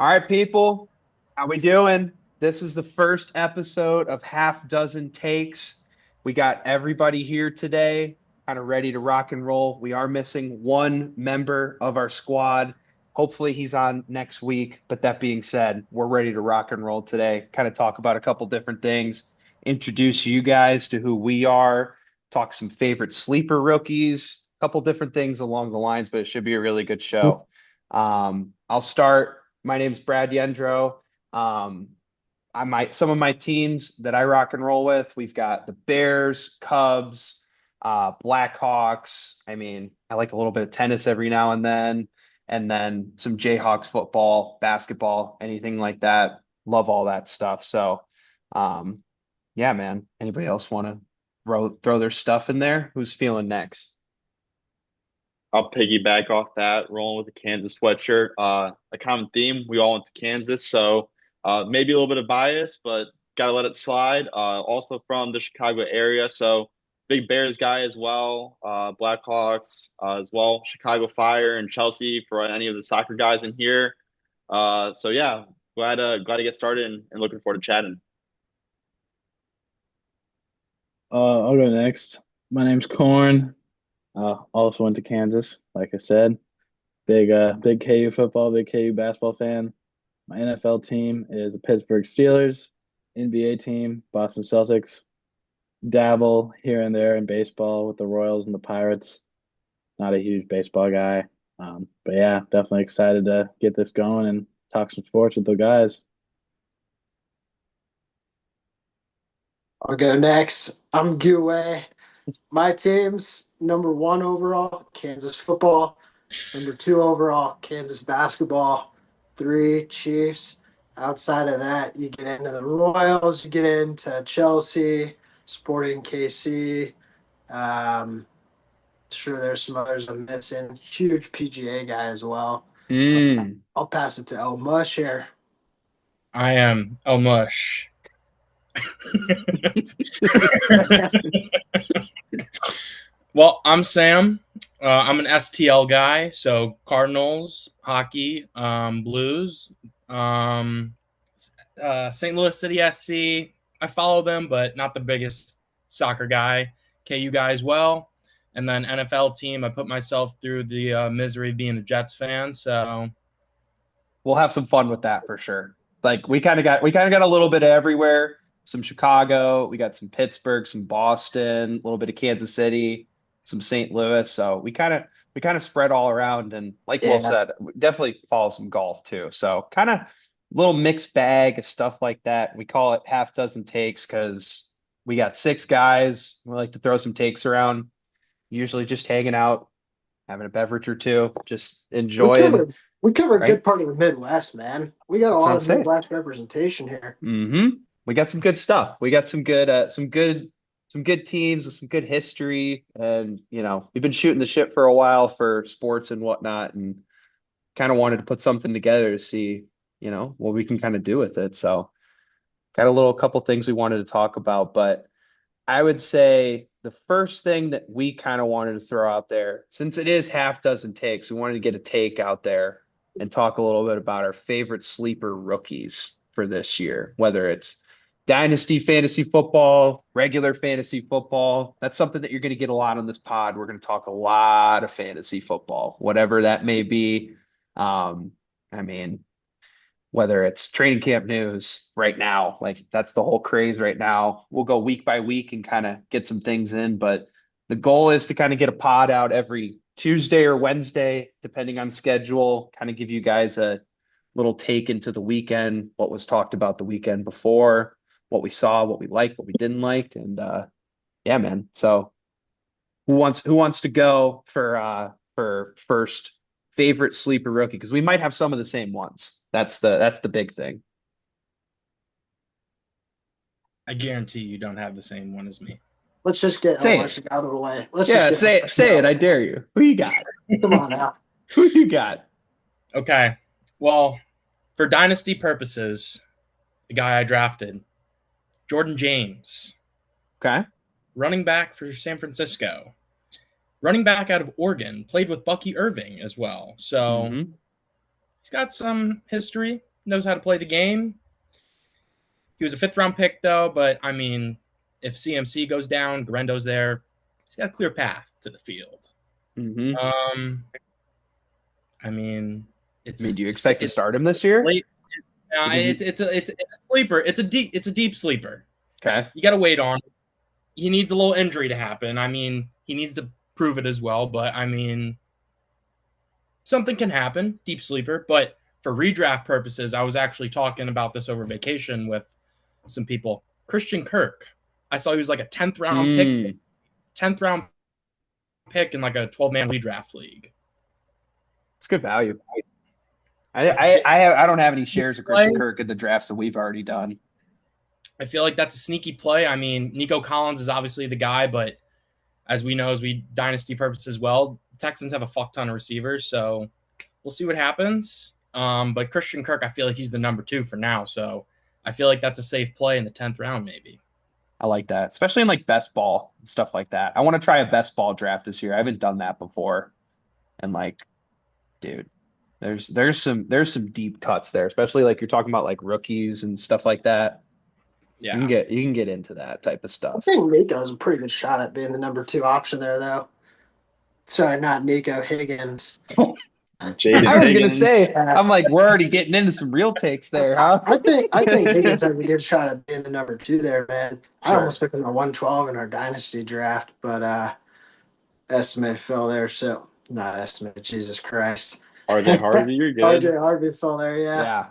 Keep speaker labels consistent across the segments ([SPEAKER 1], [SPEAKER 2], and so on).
[SPEAKER 1] All right, people, how we doing? This is the first episode of Half Dozen Takes. We got everybody here today, kind of ready to rock and roll. We are missing one member of our squad. Hopefully he's on next week. But that being said, we're ready to rock and roll today. Kind of talk about a couple different things, introduce you guys to who we are, talk some favorite sleeper rookies, a couple different things along the lines, but it should be a really good show. I'll start. My name's Brad Yendro. Um, some of my teams that I rock and roll with. We've got the Bears, Cubs, Blackhawks. I mean, I like a little bit of tennis every now and then some Jayhawks football, basketball, anything like that. Love all that stuff. So, um, yeah, man. Anybody else want to throw their stuff in there? Who's feeling next?
[SPEAKER 2] I'll piggyback off that, rolling with the Kansas sweatshirt. A common theme, we all went to Kansas, so maybe a little bit of bias, but gotta let it slide. Also from the Chicago area, so big Bears guy as well. Blackhawks as well. Chicago Fire and Chelsea for any of the soccer guys in here. So yeah, glad to get started and looking forward to chatting.
[SPEAKER 3] I'll go next. My name's Corn. Also went to Kansas, like I said. Big KU football, big KU basketball fan. My NFL team is the Pittsburgh Steelers. NBA team, Boston Celtics. Dabble here and there in baseball with the Royals and the Pirates. Not a huge baseball guy. But yeah, definitely excited to get this going and talk some sports with the guys.
[SPEAKER 4] I'll go next. I'm Gue. My team's number one overall, Kansas football. Number two overall, Kansas basketball. Three, Chiefs. Outside of that, you get into the Royals, you get into Chelsea, Sporting KC. Um, sure, there's some others I'm missing. Huge PGA guy as well. But
[SPEAKER 1] Mm.
[SPEAKER 4] I'll pass it to El Mush here.
[SPEAKER 5] I am El Mush. Well, I'm Sam. I'm an STL guy, so Cardinals, hockey, Blues, St. Louis City SC. I follow them, but not the biggest soccer guy. KU guy as well, and then NFL team. I put myself through the misery of being a Jets fan, so
[SPEAKER 1] We'll have some fun with that for sure. Like we kind of got a little bit of everywhere. Some Chicago, we got some Pittsburgh, some Boston, a little bit of Kansas City, some St. Louis. So we kind of spread all around and like Will
[SPEAKER 4] Yeah.
[SPEAKER 1] said, we definitely follow some golf too. So kind of little mixed bag of stuff like that. We call it half dozen takes because we got six guys. We like to throw some takes around, usually just hanging out, having a beverage or two, just
[SPEAKER 4] We
[SPEAKER 1] enjoying,
[SPEAKER 4] covered we covered a
[SPEAKER 1] right?
[SPEAKER 4] good part of the Midwest, man. We got a
[SPEAKER 1] That's what
[SPEAKER 4] lot
[SPEAKER 1] I'm
[SPEAKER 4] of
[SPEAKER 1] saying.
[SPEAKER 4] Midwest representation here.
[SPEAKER 1] We got some good stuff. We got some good teams with some good history, and we've been shooting the shit for a while for sports and whatnot, and kind of wanted to put something together to see, what we can kind of do with it. So, got a little couple things we wanted to talk about, but I would say the first thing that we kind of wanted to throw out there, since it is half dozen takes, we wanted to get a take out there and talk a little bit about our favorite sleeper rookies for this year, whether it's dynasty fantasy football, regular fantasy football. That's something that you're going to get a lot on this pod. We're going to talk a lot of fantasy football, whatever that may be. I mean, whether it's training camp news right now, like that's the whole craze right now. We'll go week by week and kind of get some things in, but the goal is to kind of get a pod out every Tuesday or Wednesday, depending on schedule, kind of give you guys a little take into the weekend, what was talked about the weekend before, what we saw, what we liked, what we didn't like. And yeah, man. So who wants to go for first favorite sleeper rookie? Because we might have some of the same ones. That's the big thing.
[SPEAKER 5] I guarantee you don't have the same one as me.
[SPEAKER 4] Let's just get El
[SPEAKER 1] Say
[SPEAKER 4] Mush
[SPEAKER 1] it.
[SPEAKER 4] out of the way. Let's just
[SPEAKER 1] Yeah,
[SPEAKER 4] get El
[SPEAKER 1] say it.
[SPEAKER 4] Mush
[SPEAKER 1] Say
[SPEAKER 4] out
[SPEAKER 1] it.
[SPEAKER 4] of
[SPEAKER 1] I
[SPEAKER 4] the way.
[SPEAKER 1] dare you. Who you got?
[SPEAKER 4] Come on now.
[SPEAKER 1] Who you got?
[SPEAKER 5] Okay. Well, for dynasty purposes, the guy I drafted, Jordan James,
[SPEAKER 1] Okay.
[SPEAKER 5] running back for San Francisco, running back out of Oregon, played with Bucky Irving as well. So
[SPEAKER 1] Mm-hmm.
[SPEAKER 5] he's got some history. knows how to play the game. He was a fifth round pick though, but I mean, if CMC goes down, Garendo's there. He's got a clear path to the field.
[SPEAKER 1] Hmm.
[SPEAKER 5] I mean,
[SPEAKER 1] I mean,
[SPEAKER 5] it's
[SPEAKER 1] do you expect to
[SPEAKER 5] it's
[SPEAKER 1] start him this year?
[SPEAKER 5] late.
[SPEAKER 1] Because
[SPEAKER 5] It's a sleeper. It's a deep sleeper.
[SPEAKER 1] okay.
[SPEAKER 5] You got to wait on. He needs a little injury to happen. I mean, he needs to prove it as well. But I mean, something can happen. Deep sleeper. But for redraft purposes, I was actually talking about this over vacation with some people. Christian Kirk. I saw he was like a 10th round pick in like a 12-man redraft league.
[SPEAKER 1] It's good value.
[SPEAKER 5] I feel,
[SPEAKER 1] I don't have any shares of Christian Kirk in the drafts that we've already done.
[SPEAKER 5] I feel like that's a sneaky play. I mean, Nico Collins is obviously the guy, but as we know, as we dynasty purposes as well, Texans have a fuck ton of receivers, so we'll see what happens. But Christian Kirk, I feel like he's the number 2 for now, so I feel like that's a safe play in the 10th round, maybe.
[SPEAKER 1] I like that, especially in like best ball and stuff like that. I want to try a best ball draft this year. I haven't done that before. And like, dude, there's some deep cuts there, especially like you're talking about like rookies and stuff like that.
[SPEAKER 5] Yeah.
[SPEAKER 1] You can get into that type of
[SPEAKER 4] I
[SPEAKER 1] stuff.
[SPEAKER 4] think Nico's a pretty good shot at being the number 2 option there, though. Sorry, not Nico Higgins.
[SPEAKER 2] Jaden
[SPEAKER 1] I was gonna
[SPEAKER 2] Higgins.
[SPEAKER 1] say, I'm like, we're already getting into some real takes there, huh?
[SPEAKER 4] I think Higgins has a good shot at being the number 2 there, man. I
[SPEAKER 1] Sure.
[SPEAKER 4] almost took him at 112 in our dynasty draft, but estimate fell there. So not estimate, Jesus Christ.
[SPEAKER 2] RJ Harvey, you're good.
[SPEAKER 4] RJ Harvey fell there, yeah.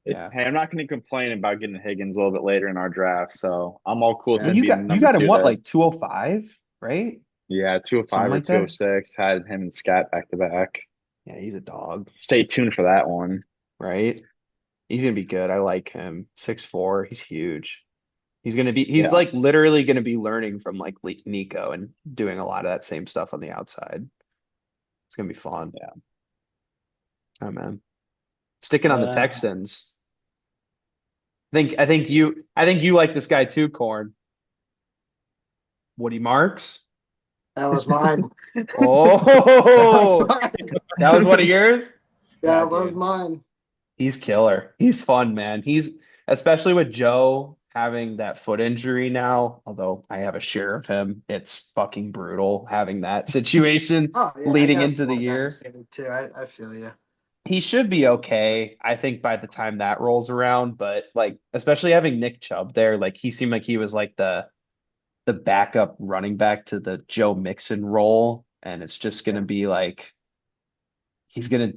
[SPEAKER 1] Yeah.
[SPEAKER 2] Hey, I'm not going to complain about getting Higgins a little bit later in our draft, so I'm all cool with
[SPEAKER 4] Yeah,
[SPEAKER 2] him
[SPEAKER 1] You
[SPEAKER 2] being
[SPEAKER 1] got
[SPEAKER 2] number
[SPEAKER 1] you got him
[SPEAKER 2] 2
[SPEAKER 1] what,
[SPEAKER 2] there.
[SPEAKER 1] like 205, right?
[SPEAKER 2] Yeah, 205
[SPEAKER 1] Something
[SPEAKER 2] or
[SPEAKER 1] like that?
[SPEAKER 2] 206. Had him and Scat back to back.
[SPEAKER 1] Yeah, he's a dog,
[SPEAKER 2] Stay tuned for that one.
[SPEAKER 1] right? He's gonna be good. I like him. 6'4", he's huge. He's
[SPEAKER 2] Yeah.
[SPEAKER 1] like literally gonna be learning from like Nico and doing a lot of that same stuff on the outside. It's gonna be fun.
[SPEAKER 2] Yeah.
[SPEAKER 1] Oh man. Sticking on the Texans. I think you like this guy too, Corn. Woody Marks.
[SPEAKER 4] That was mine.
[SPEAKER 1] Oh, that was one of yours?
[SPEAKER 4] That was
[SPEAKER 1] dude.
[SPEAKER 4] mine.
[SPEAKER 1] He's killer. He's fun, man. He's especially with Joe having that foot injury now, although I have a share of him. It's fucking brutal having that situation
[SPEAKER 4] Oh, yeah,
[SPEAKER 1] leading
[SPEAKER 4] I got
[SPEAKER 1] into the
[SPEAKER 4] that
[SPEAKER 1] year.
[SPEAKER 4] too. I feel you.
[SPEAKER 1] He should be okay, I think, by the time that rolls around. But like, especially having Nick Chubb there, like he seemed like he was like the backup running back to the Joe Mixon role, and it's just gonna be like he's gonna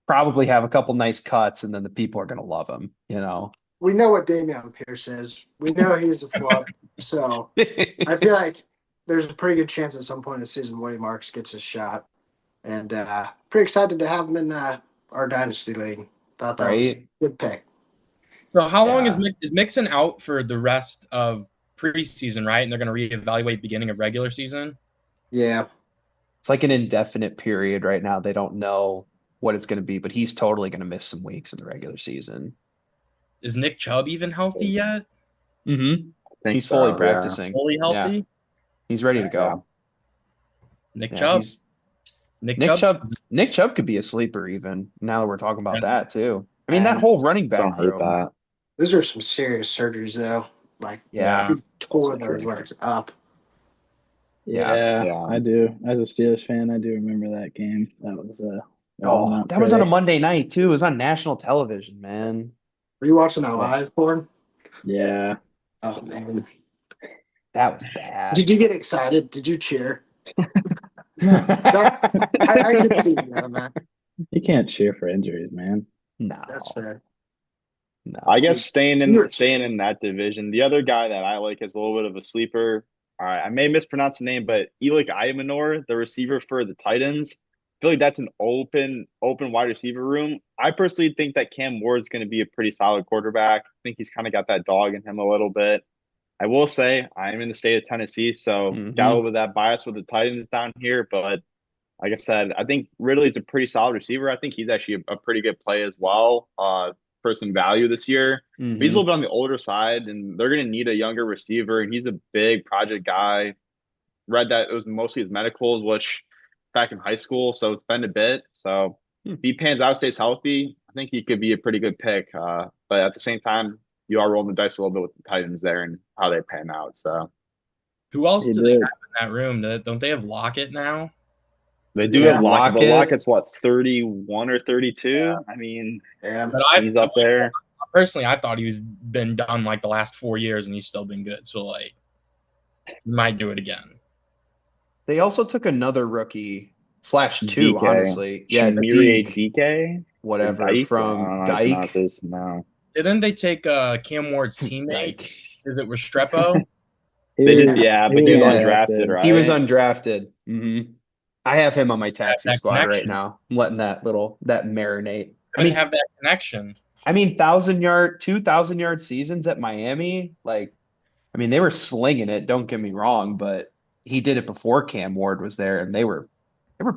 [SPEAKER 1] probably have a couple nice cuts, and then the people are gonna love him, you know.
[SPEAKER 4] We know what Damian Pierce is. We know he's a flop. So I feel like there's a pretty good chance at some point in the season Woody Marks gets his shot. And pretty excited to have him in our dynasty league. Thought that was a
[SPEAKER 1] Right?
[SPEAKER 4] good pick.
[SPEAKER 5] So how long
[SPEAKER 1] Yeah.
[SPEAKER 5] is Mixon out for the rest of preseason, right? And they're going to reevaluate beginning of regular season?
[SPEAKER 4] Yeah.
[SPEAKER 1] It's like an indefinite period right now. They don't know what it's gonna be, but he's totally gonna miss some weeks in the regular season.
[SPEAKER 5] Is Nick Chubb even healthy yet?
[SPEAKER 1] Mm-hmm.
[SPEAKER 2] I think
[SPEAKER 1] He's fully
[SPEAKER 2] so,
[SPEAKER 1] practicing.
[SPEAKER 5] Fully healthy?
[SPEAKER 1] Yeah, he's ready to
[SPEAKER 2] Yeah.
[SPEAKER 1] go.
[SPEAKER 5] Nick
[SPEAKER 1] Yeah,
[SPEAKER 5] Chubb.
[SPEAKER 1] he's
[SPEAKER 5] Nick
[SPEAKER 1] Nick
[SPEAKER 5] Chubb's
[SPEAKER 1] Chubb. Nick Chubb could be a sleeper even. Now that we're talking about
[SPEAKER 5] Really?
[SPEAKER 1] that too. I mean, that
[SPEAKER 4] And
[SPEAKER 1] whole running
[SPEAKER 2] Don't
[SPEAKER 1] back
[SPEAKER 2] hurt
[SPEAKER 1] room.
[SPEAKER 2] that.
[SPEAKER 4] those are some serious surgeries, though. Like,
[SPEAKER 1] Yeah.
[SPEAKER 4] he tore
[SPEAKER 2] That's true.
[SPEAKER 4] those legs up.
[SPEAKER 1] Yeah.
[SPEAKER 2] Yeah.
[SPEAKER 3] I do. As a Steelers fan, I do remember that game. That was
[SPEAKER 1] Oh,
[SPEAKER 3] not
[SPEAKER 1] that was on a
[SPEAKER 3] pretty.
[SPEAKER 1] Monday night too. It was on national television, man.
[SPEAKER 4] Were you watching that live, Corn?
[SPEAKER 3] Yeah.
[SPEAKER 4] Oh, man.
[SPEAKER 1] That was bad.
[SPEAKER 4] Did you get excited? Did you cheer? I could see you on that.
[SPEAKER 3] You can't cheer for injuries, man.
[SPEAKER 1] No,
[SPEAKER 4] That's fair.
[SPEAKER 1] no.
[SPEAKER 2] I guess staying
[SPEAKER 4] You're
[SPEAKER 2] in that division. The other guy that I like is a little bit of a sleeper. All right, I may mispronounce the name, but Elik Imanor, the receiver for the Titans. I feel like that's an open wide receiver room. I personally think that Cam Ward's going to be a pretty solid quarterback. I think he's kind of got that dog in him a little bit. I will say I'm in the state of Tennessee, so got a little bit of that bias with the Titans down here. But like I said, I think Ridley's a pretty solid receiver. I think he's actually a pretty good play as well for some value this year. But he's a little bit on the older side, and they're going to need a younger receiver. And he's a big project guy. Read that it was mostly his medicals, which back in high school, so it's been a bit. So if he pans out, stays healthy, I think he could be a pretty good pick. But at the same time, you are rolling the dice a little bit with the Titans there and how they pan out. So
[SPEAKER 5] Who else
[SPEAKER 3] He
[SPEAKER 5] do they
[SPEAKER 3] did.
[SPEAKER 5] have in that room? Don't they have Lockett now?
[SPEAKER 2] they do
[SPEAKER 1] Yeah,
[SPEAKER 2] have Lockett, but
[SPEAKER 1] Lockett.
[SPEAKER 2] Lockett's what, 31 or 32? I mean,
[SPEAKER 4] Yeah.
[SPEAKER 5] But
[SPEAKER 2] he's up there.
[SPEAKER 5] personally, I thought he's been done like the last 4 years, and he's still been good. So like, he might do it again.
[SPEAKER 1] They also took another rookie slash two,
[SPEAKER 2] DK.
[SPEAKER 1] honestly. Yeah,
[SPEAKER 2] Chimere
[SPEAKER 1] Deke,
[SPEAKER 2] DK or
[SPEAKER 1] whatever,
[SPEAKER 2] Dyke? I
[SPEAKER 1] from
[SPEAKER 2] don't know how you pronounce
[SPEAKER 1] Dyke.
[SPEAKER 2] this. No.
[SPEAKER 5] Didn't they take Cam Ward's teammate?
[SPEAKER 1] Dyke.
[SPEAKER 5] Is it Restrepo?
[SPEAKER 3] He
[SPEAKER 2] They did,
[SPEAKER 3] was
[SPEAKER 2] yeah,
[SPEAKER 3] he
[SPEAKER 2] but he
[SPEAKER 3] was
[SPEAKER 2] was
[SPEAKER 1] Yeah.
[SPEAKER 2] undrafted,
[SPEAKER 3] undrafted.
[SPEAKER 1] He was
[SPEAKER 2] right?
[SPEAKER 1] undrafted. I have him on my taxi
[SPEAKER 5] That
[SPEAKER 1] squad right
[SPEAKER 5] connection.
[SPEAKER 1] now. I'm letting that marinate.
[SPEAKER 5] Couldn't have that connection.
[SPEAKER 1] 2,000 yard seasons at Miami. Like, I mean, they were slinging it. Don't get me wrong, but he did it before Cam Ward was there, and they were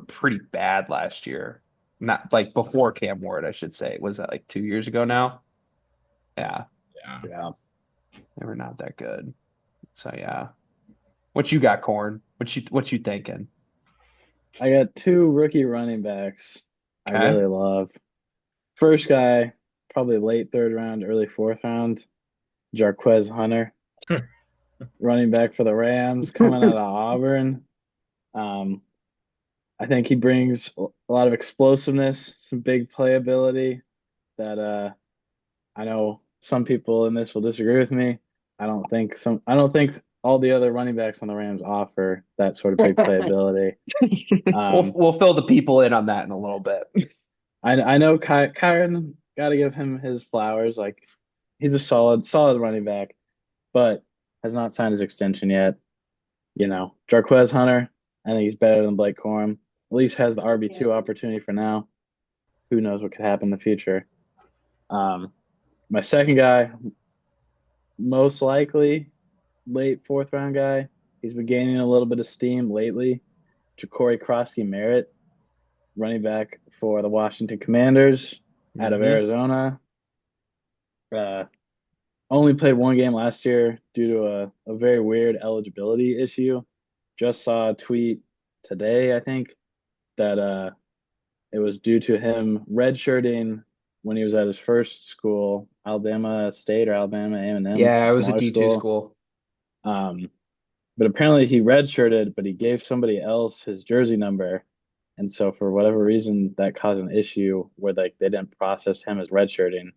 [SPEAKER 1] pretty bad last year. Not like before Cam Ward, I should say. Was that like 2 years ago now? Yeah,
[SPEAKER 5] Yeah.
[SPEAKER 2] Yeah.
[SPEAKER 1] they were not that good. So yeah, what you got, Corn? What you thinking?
[SPEAKER 3] I got two rookie running backs I
[SPEAKER 1] Okay.
[SPEAKER 3] really love. First guy, probably late third round, early fourth round, Jarquez Hunter, running back for the Rams, coming out of Auburn. Um, I think he brings a lot of explosiveness, some big playability that I know some people in this will disagree with me. I don't think all the other running backs on the Rams offer that sort of big playability.
[SPEAKER 1] We'll
[SPEAKER 3] Um,
[SPEAKER 1] we'll fill the people in on that in a little bit.
[SPEAKER 3] I know Kyron got to give him his flowers. Like he's a solid running back, but has not signed his extension yet. You know, Jarquez Hunter, I think he's better than Blake Corum. At least has the RB2 opportunity for now. Who knows what could happen in the future? Um, my second guy, most likely late fourth round guy. He's been gaining a little bit of steam lately. Ja'Cory Krosky Merritt, running back for the Washington Commanders out of
[SPEAKER 1] Mhm.
[SPEAKER 3] Arizona. Uh, only played one game last year due to a very weird eligibility issue. Just saw a tweet today, I think, that it was due to him redshirting when he was at his first school, Alabama State or Alabama A&M,
[SPEAKER 1] Yeah,
[SPEAKER 3] a
[SPEAKER 1] it was a
[SPEAKER 3] smaller
[SPEAKER 1] D2
[SPEAKER 3] school.
[SPEAKER 1] school.
[SPEAKER 3] Um, but apparently he redshirted, but he gave somebody else his jersey number. And so for whatever reason, that caused an issue where like they didn't process him as redshirting.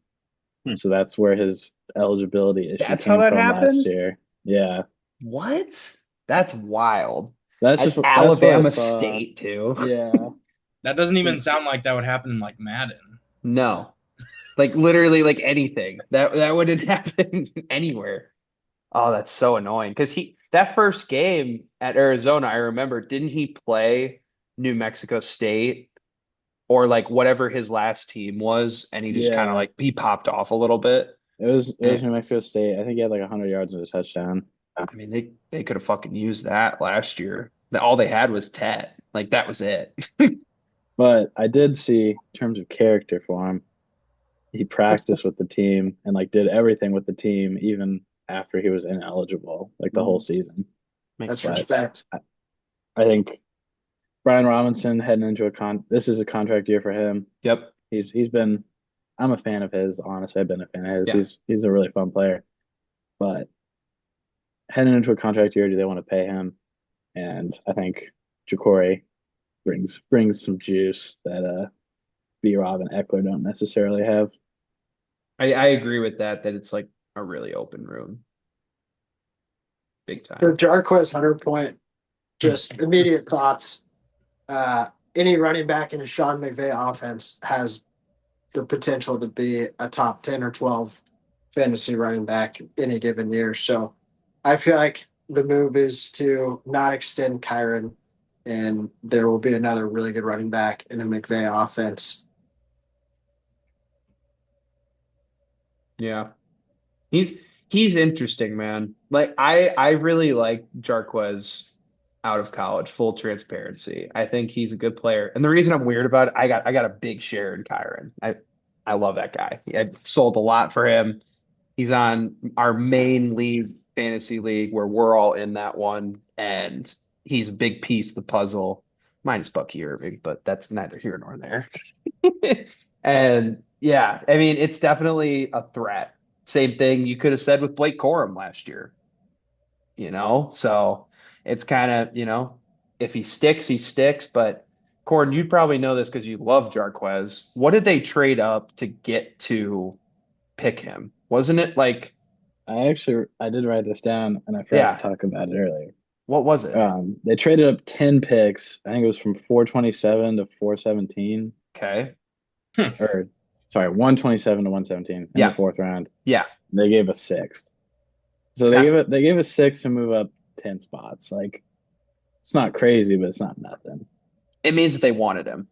[SPEAKER 2] Hmm.
[SPEAKER 3] So that's where his eligibility issue
[SPEAKER 1] That's how
[SPEAKER 3] came
[SPEAKER 1] that
[SPEAKER 3] from last
[SPEAKER 1] happened?
[SPEAKER 3] year. Yeah.
[SPEAKER 1] What? That's wild. At
[SPEAKER 3] That's what I
[SPEAKER 1] Alabama
[SPEAKER 3] saw.
[SPEAKER 1] State too.
[SPEAKER 3] Yeah.
[SPEAKER 5] That doesn't even sound like that would happen in like Madden.
[SPEAKER 1] No. Like literally like anything. That wouldn't happen anywhere. Oh, that's so annoying. Because that first game at Arizona, I remember, didn't he play New Mexico State or like whatever his last team was, and he just kind of
[SPEAKER 3] Yeah.
[SPEAKER 1] like he popped off a little bit.
[SPEAKER 3] It was
[SPEAKER 1] And
[SPEAKER 3] New Mexico State. I think he had like 100 yards and a touchdown.
[SPEAKER 1] I mean, they could have fucking used that last year. All they had was Tet. Like that was it.
[SPEAKER 3] But I did see in terms of character for him, he practiced with the team and like did everything with the team even after he was ineligible, like the whole season.
[SPEAKER 1] Makes
[SPEAKER 4] That's
[SPEAKER 1] sense.
[SPEAKER 3] But
[SPEAKER 4] respect.
[SPEAKER 3] I think Brian Robinson heading into this is a contract year for him.
[SPEAKER 1] Yep.
[SPEAKER 3] He's been I'm a fan of his, honestly. I've been a fan of his.
[SPEAKER 1] Yeah.
[SPEAKER 3] He's a really fun player. But heading into a contract year, do they want to pay him? And I think Ja'Cory brings some juice that B Rob and Eckler don't necessarily have.
[SPEAKER 1] I agree with that it's like a really open room. Big
[SPEAKER 4] The
[SPEAKER 1] time.
[SPEAKER 4] Jarquez Hunter point, just immediate thoughts. Any running back in a Sean McVay offense has the potential to be a top 10 or 12 fantasy running back any given year. So I feel like the move is to not extend Kyron, and there will be another really good running back in a McVay offense.
[SPEAKER 1] Yeah. He's interesting, man. Like I really like Jarquez out of college, full transparency. I think he's a good player. And the reason I'm weird about it, I got a big share in Kyron. I love that guy. I sold a lot for him. He's on our main league, fantasy league, where we're all in that one, and he's a big piece of the puzzle. Minus Bucky Irving, but that's neither here nor there. And yeah, I mean, it's definitely a threat. Same thing you could have said with Blake Corum last year, you know? So it's kind of, if he sticks, he sticks. But Corin, you'd probably know this because you love Jarquez. What did they trade up to get to pick him? Wasn't it like,
[SPEAKER 3] I did write this down and I forgot to
[SPEAKER 1] yeah,
[SPEAKER 3] talk about it earlier.
[SPEAKER 1] what was it?
[SPEAKER 3] They traded up 10 picks. I think it was from 427 to 417,
[SPEAKER 1] Okay.
[SPEAKER 3] or sorry, 127 to 117 in the
[SPEAKER 1] Yeah.
[SPEAKER 3] fourth round.
[SPEAKER 1] Yeah.
[SPEAKER 3] They gave a sixth. So they gave a sixth to move up 10 spots. Like, it's not crazy, but it's not nothing.
[SPEAKER 1] It means that they wanted him.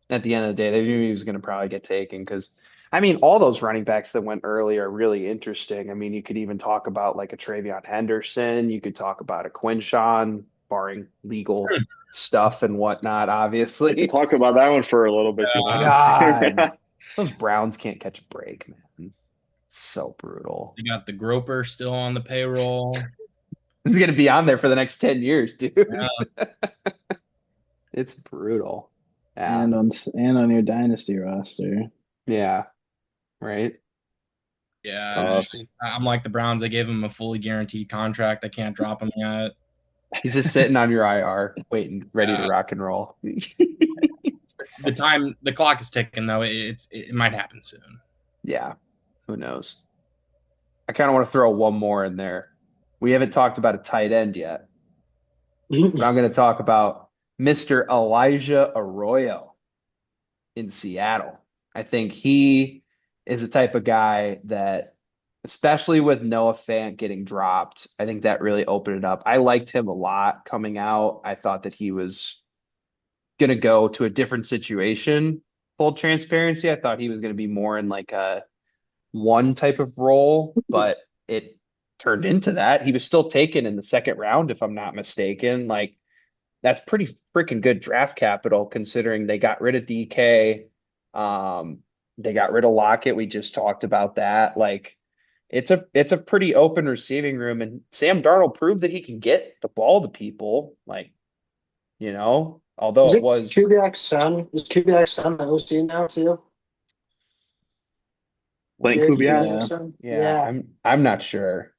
[SPEAKER 1] At the end of the day, they knew he was going to probably get taken because, I mean, all those running backs that went early are really interesting. I mean, you could even talk about like a Travion Henderson. You could talk about a Quinshawn, barring legal stuff and whatnot,
[SPEAKER 2] We can
[SPEAKER 1] obviously.
[SPEAKER 2] talk about that one for a little bit if you want
[SPEAKER 1] God,
[SPEAKER 2] to.
[SPEAKER 1] those Browns can't catch a break, man. It's so brutal.
[SPEAKER 5] You got the Groper still on the payroll.
[SPEAKER 1] It's going to be on there for the next 10 years, dude.
[SPEAKER 5] Yeah.
[SPEAKER 1] It's brutal. Yeah.
[SPEAKER 3] And on your dynasty roster.
[SPEAKER 1] Yeah. Right.
[SPEAKER 5] Yeah,
[SPEAKER 1] Interesting.
[SPEAKER 5] I'm like the Browns. I gave him a fully guaranteed contract. I can't drop him yet.
[SPEAKER 1] He's just sitting on your IR, waiting, ready to rock and roll.
[SPEAKER 5] The clock is ticking though. It might happen soon.
[SPEAKER 1] Yeah, who knows? I kind of want to throw one more in there. We haven't talked about a tight end yet, but I'm going to talk about Mr. Elijah Arroyo in Seattle. I think he is the type of guy that, especially with Noah Fant getting dropped, I think that really opened it up. I liked him a lot coming out. I thought that he was going to go to a different situation. Full transparency, I thought he was going to be more in like a one type of role, but it turned into that. He was still taken in the second round, if I'm not mistaken. Like, that's pretty freaking good draft capital considering they got rid of DK. They got rid of Lockett. We just talked about that. Like, it's a pretty open receiving room, and Sam Darnold proved that he can get the ball to people. Like, although
[SPEAKER 4] Is
[SPEAKER 1] it
[SPEAKER 4] it
[SPEAKER 1] was,
[SPEAKER 4] Kubiak's son? Is Kubiak's son the OC now too?
[SPEAKER 2] Clint
[SPEAKER 4] Gary
[SPEAKER 2] Kubiak?
[SPEAKER 4] Kubiak's
[SPEAKER 3] Yeah,
[SPEAKER 4] son?
[SPEAKER 1] yeah,
[SPEAKER 4] Yeah.
[SPEAKER 1] I'm not sure.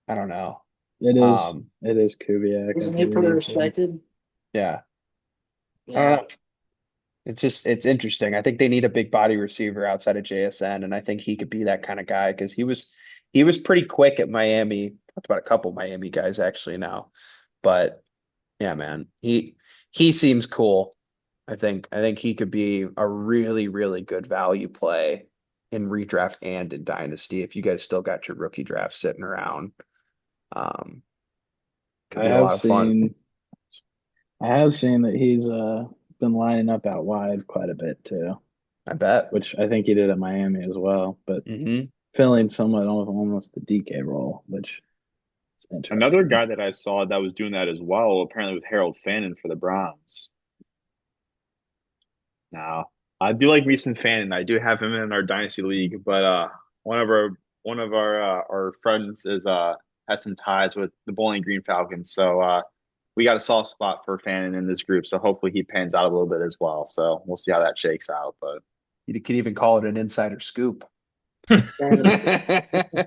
[SPEAKER 1] I don't know.
[SPEAKER 3] it is.
[SPEAKER 1] Um,
[SPEAKER 3] It is Kubiak, I
[SPEAKER 4] Isn't he pretty
[SPEAKER 3] believe.
[SPEAKER 4] respected?
[SPEAKER 1] yeah. I don't
[SPEAKER 4] Yeah.
[SPEAKER 1] know. It's interesting. I think they need a big body receiver outside of JSN, and I think he could be that kind of guy because he was pretty quick at Miami. Talked about a couple Miami guys actually now, but yeah, man, he seems cool. I think he could be a really really good value play in redraft and in dynasty if you guys still got your rookie draft sitting around. Um, could
[SPEAKER 3] I
[SPEAKER 1] be a
[SPEAKER 3] have
[SPEAKER 1] lot of fun.
[SPEAKER 3] seen. I have seen that he's been lining up out wide quite a bit too,
[SPEAKER 1] I bet.
[SPEAKER 3] which I think he did at Miami as well, but
[SPEAKER 1] Hmm.
[SPEAKER 3] filling somewhat almost the DK role, which is
[SPEAKER 2] Another
[SPEAKER 3] interesting.
[SPEAKER 2] guy that I saw that was doing that as well, apparently with Harold Fannin for the Browns. Now, I do like Mason Fannin. I do have him in our dynasty league, but one of our our friends is has some ties with the Bowling Green Falcons, so we got a soft spot for Fannin in this group. So hopefully he pans out a little bit as well. So we'll see how that shakes out. But
[SPEAKER 1] You could even call it an insider scoop.
[SPEAKER 4] And
[SPEAKER 1] Yeah.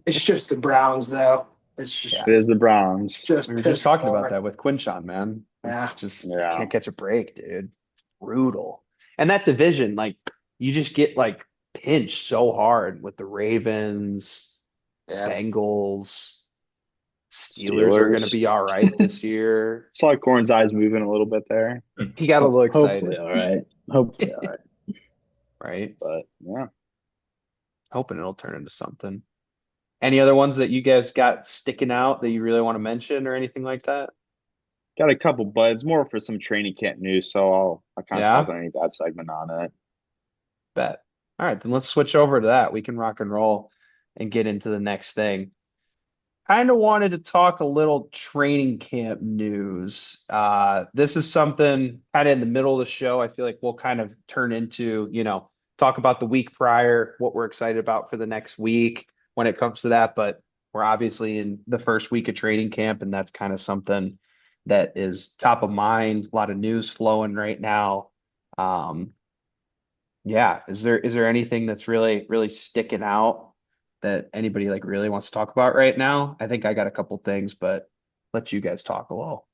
[SPEAKER 4] it's just the Browns though. It's just
[SPEAKER 2] it is the Browns.
[SPEAKER 4] just
[SPEAKER 1] We were just
[SPEAKER 4] piss
[SPEAKER 1] talking about
[SPEAKER 4] poor.
[SPEAKER 1] that with Quinshawn, man.
[SPEAKER 4] Yeah.
[SPEAKER 1] It's just
[SPEAKER 2] Yeah.
[SPEAKER 1] can't catch a break, dude. It's brutal. And that division, like you just get like pinched so hard with the Ravens,
[SPEAKER 4] Yeah.
[SPEAKER 1] Bengals, Steelers are going to
[SPEAKER 2] Steelers.
[SPEAKER 1] be all right this year.
[SPEAKER 2] Saw Corn's eyes moving a little bit there,
[SPEAKER 1] He got a little
[SPEAKER 3] Hopefully,
[SPEAKER 1] excited,
[SPEAKER 3] all right. Hopefully, all right.
[SPEAKER 1] right?
[SPEAKER 2] but yeah.
[SPEAKER 1] Hoping it'll turn into something. Any other ones that you guys got sticking out that you really want to mention or anything like that?
[SPEAKER 2] Got a couple, but it's more for some training camp news, so I'll kind of talk
[SPEAKER 1] Yeah,
[SPEAKER 2] on that segment on it.
[SPEAKER 1] bet. All right, then let's switch over to that. We can rock and roll and get into the next thing. Kind of wanted to talk a little training camp news. This is something kind of in the middle of the show. I feel like we'll kind of turn into, talk about the week prior, what we're excited about for the next week when it comes to that. But we're obviously in the first week of training camp, and that's kind of something that is top of mind. A lot of news flowing right now. Um, yeah, is there anything that's really sticking out that anybody like really wants to talk about right now? I think I got a couple things, but let you guys talk a little.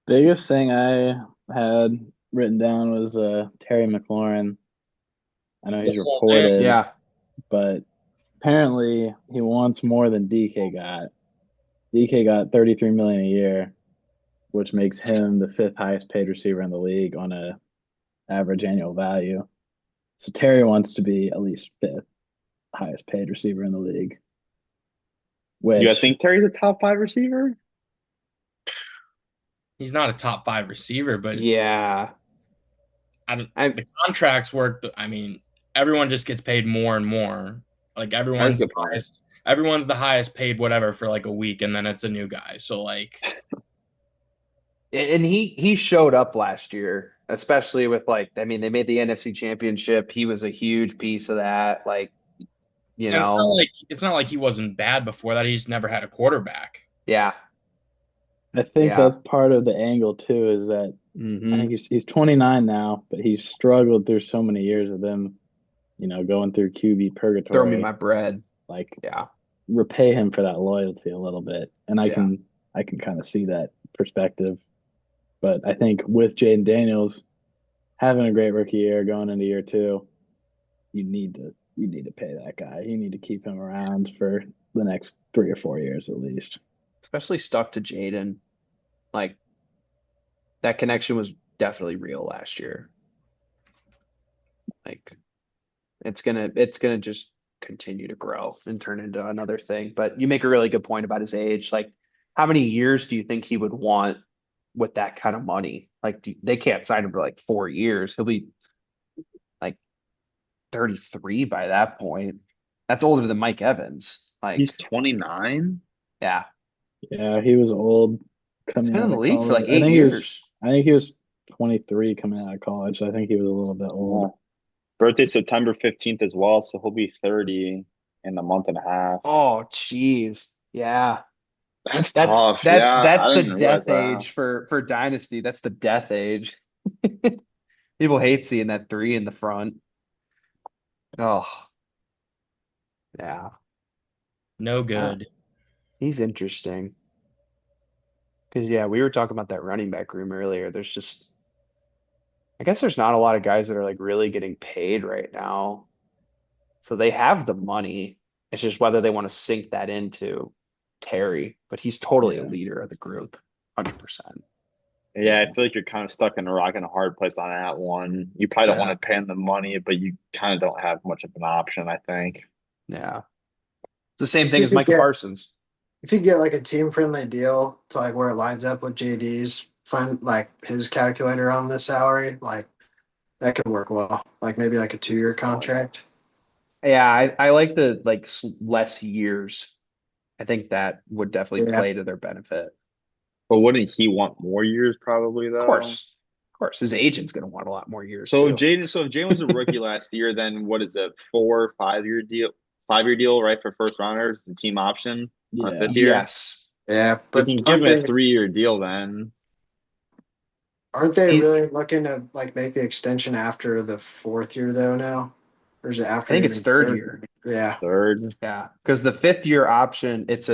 [SPEAKER 3] Biggest thing I had written down was Terry McLaurin. I know
[SPEAKER 5] The
[SPEAKER 3] he's
[SPEAKER 5] whole thing.
[SPEAKER 3] reported,
[SPEAKER 1] Yeah,
[SPEAKER 3] but apparently he wants more than DK got. DK got 33 million a year, which makes him the fifth highest paid receiver in the league on a average annual value. So Terry wants to be at least fifth highest paid receiver in the league,
[SPEAKER 2] You guys
[SPEAKER 3] which
[SPEAKER 2] think Terry's a top five receiver?
[SPEAKER 5] He's not a top five receiver, but
[SPEAKER 1] yeah. I
[SPEAKER 5] the contracts work. I mean, everyone just gets paid more and more. Like
[SPEAKER 2] That's a good point.
[SPEAKER 5] everyone's the highest paid whatever for like a week, and then it's a new guy. So like,
[SPEAKER 1] and he showed up last year, especially with like I mean they made the NFC Championship. He was a huge piece of that. Like, you
[SPEAKER 5] and
[SPEAKER 1] know,
[SPEAKER 5] it's not like he wasn't bad before that. He just never had a quarterback.
[SPEAKER 1] yeah,
[SPEAKER 3] I think
[SPEAKER 1] yeah.
[SPEAKER 3] that's part of the angle too, is that I think
[SPEAKER 1] Hmm.
[SPEAKER 3] he's 29 now, but he's struggled through so many years of them, going through QB
[SPEAKER 1] Throw me
[SPEAKER 3] purgatory.
[SPEAKER 1] my bread.
[SPEAKER 3] Like
[SPEAKER 1] Yeah,
[SPEAKER 3] repay him for that loyalty a little bit. And I
[SPEAKER 1] yeah.
[SPEAKER 3] can I can kind of see that perspective. But I think with Jaden Daniels having a great rookie year going into year two, you need to pay that guy. You need to keep him around for the next 3 or 4 years at least.
[SPEAKER 1] Especially stuck to Jaden. Like that connection was definitely real last year. Like it's gonna just continue to grow and turn into another thing. But you make a really good point about his age. Like, how many years do you think he would want with that kind of money? Like, they can't sign him for like 4 years. He'll be like 33 by that point. That's older than Mike Evans. Like,
[SPEAKER 2] He's 29.
[SPEAKER 1] yeah,
[SPEAKER 3] Yeah, he was old
[SPEAKER 1] he's
[SPEAKER 3] coming
[SPEAKER 1] been in
[SPEAKER 3] out
[SPEAKER 1] the
[SPEAKER 3] of
[SPEAKER 1] league for
[SPEAKER 3] college.
[SPEAKER 1] like 8 years.
[SPEAKER 3] I think he was 23 coming out of college. So I think he was a little bit
[SPEAKER 2] Yeah.
[SPEAKER 3] old.
[SPEAKER 2] Birthday September 15th as well, so he'll be 30 in a month and a half.
[SPEAKER 1] Oh, geez. Yeah.
[SPEAKER 2] That's
[SPEAKER 1] That's
[SPEAKER 2] tough.
[SPEAKER 1] that's
[SPEAKER 2] Yeah,
[SPEAKER 1] that's
[SPEAKER 2] I
[SPEAKER 1] the
[SPEAKER 2] didn't realize
[SPEAKER 1] death
[SPEAKER 2] that.
[SPEAKER 1] age for Dynasty. That's the death age. People hate seeing that three in the front. Oh, yeah.
[SPEAKER 5] No
[SPEAKER 1] Uh,
[SPEAKER 5] good.
[SPEAKER 1] he's interesting. Because yeah, we were talking about that running back room earlier. There's just I guess there's not a lot of guys that are like really getting paid right now. So they have the money. It's just whether they want to sink that into Terry, but he's totally a
[SPEAKER 3] Yeah.
[SPEAKER 1] leader of the group, 100%.
[SPEAKER 2] Yeah, I feel like you're kind of stuck in a rock and a hard place on that one. You probably don't want
[SPEAKER 1] Yeah.
[SPEAKER 2] to pay him the money, but you kind of don't have much of an option, I think.
[SPEAKER 1] Yeah. It's the same thing
[SPEAKER 4] You
[SPEAKER 1] as
[SPEAKER 4] could
[SPEAKER 1] Micah
[SPEAKER 4] get
[SPEAKER 1] Parsons.
[SPEAKER 4] if you get like a team friendly deal to like where it lines up with JD's find like his calculator on the salary, like that could work well. Like maybe like a 2 year contract.
[SPEAKER 1] Yeah, I like the like less years. I think that would definitely
[SPEAKER 4] Yeah.
[SPEAKER 1] play to their benefit. Of
[SPEAKER 2] But wouldn't he want more years probably though?
[SPEAKER 1] course. Of course. His agent's going to want a lot more years
[SPEAKER 2] So
[SPEAKER 1] too.
[SPEAKER 2] if Jaden was a rookie last year, then what is it? 4 or 5 year deal? 5 year deal, right, for first rounders, the team option on a
[SPEAKER 3] Yeah.
[SPEAKER 2] fifth year.
[SPEAKER 1] Yes.
[SPEAKER 4] Yeah,
[SPEAKER 2] So you
[SPEAKER 4] but
[SPEAKER 2] can give him a 3 year deal then.
[SPEAKER 4] aren't they
[SPEAKER 1] He,
[SPEAKER 4] really looking to like make the extension after the fourth year though now? Or is it
[SPEAKER 1] I
[SPEAKER 4] after
[SPEAKER 1] think it's
[SPEAKER 4] even
[SPEAKER 1] third
[SPEAKER 4] third?
[SPEAKER 1] year.
[SPEAKER 4] Yeah.
[SPEAKER 2] Third.
[SPEAKER 1] Yeah. Because the fifth year option, it's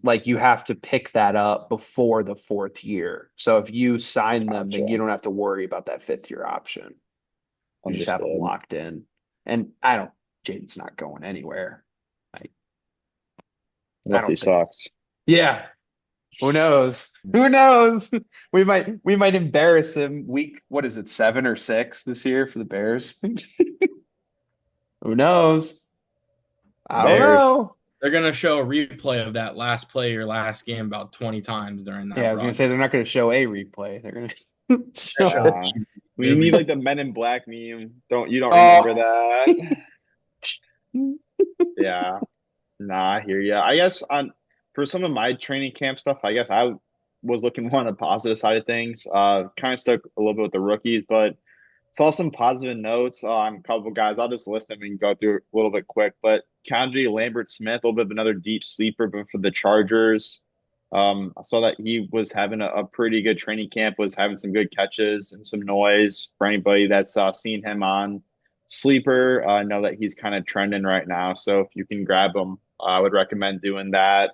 [SPEAKER 1] like you have to pick that up before the fourth year. So if you sign them, then you
[SPEAKER 2] Gotcha.
[SPEAKER 1] don't have to worry about that fifth year option. You just have them
[SPEAKER 2] Understood.
[SPEAKER 1] locked in. And I don't, Jaden's not going anywhere. Like, I
[SPEAKER 2] Unless he
[SPEAKER 1] don't think.
[SPEAKER 2] sucks.
[SPEAKER 1] Yeah. Who knows? Who knows? We might embarrass him week, what is it, 7 or 6 this year for the Bears? Who knows? I don't
[SPEAKER 2] Bears.
[SPEAKER 1] know.
[SPEAKER 5] They're gonna show a replay of that last play or last game about 20 times during
[SPEAKER 1] Yeah, I
[SPEAKER 5] that
[SPEAKER 1] was gonna
[SPEAKER 5] run.
[SPEAKER 1] say they're not gonna show a replay. They're gonna show.
[SPEAKER 2] Nah. We
[SPEAKER 5] Good
[SPEAKER 2] need
[SPEAKER 5] re-
[SPEAKER 2] like the Men in Black meme. You don't remember
[SPEAKER 1] Oh,
[SPEAKER 2] that? Yeah. Nah, I hear ya. I guess on for some of my training camp stuff, I guess I was looking more on the positive side of things. Kind of stuck a little bit with the rookies, but saw some positive notes on a couple guys. I'll just list them and go through a little bit quick. But Kendry Lambert Smith, a little bit of another deep sleeper, but for the Chargers. I saw that he was having a pretty good training camp, was having some good catches and some noise for anybody that's seen him on Sleeper. I know that he's kind of trending right now. So if you can grab him, I would recommend doing that.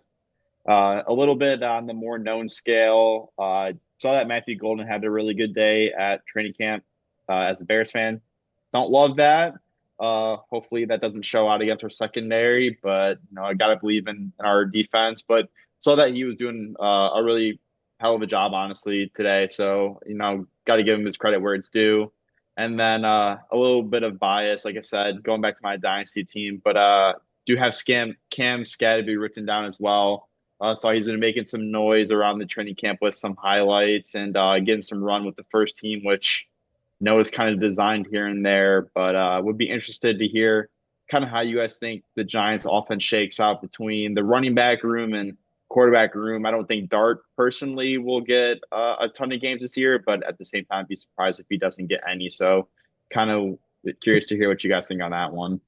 [SPEAKER 2] A little bit on the more known scale, saw that Matthew Golden had a really good day at training camp as a Bears fan. Don't love that. Hopefully that doesn't show out against our secondary, but I gotta believe in our defense. But saw that he was doing a really hell of a job, honestly, today. So got to give him his credit where it's due. And then a little bit of bias, like I said, going back to my dynasty team, but do have Cam Scatterby written down as well. So he's been making some noise around the training camp with some highlights and getting some run with the first team, which is kind of designed here and there. But would be interested to hear kind of how you guys think the Giants' offense shakes out between the running back room and quarterback room. I don't think Dart personally will get a ton of games this year, but at the same time, I'd be surprised if he doesn't get any. So kind of curious to hear what you guys think on that one.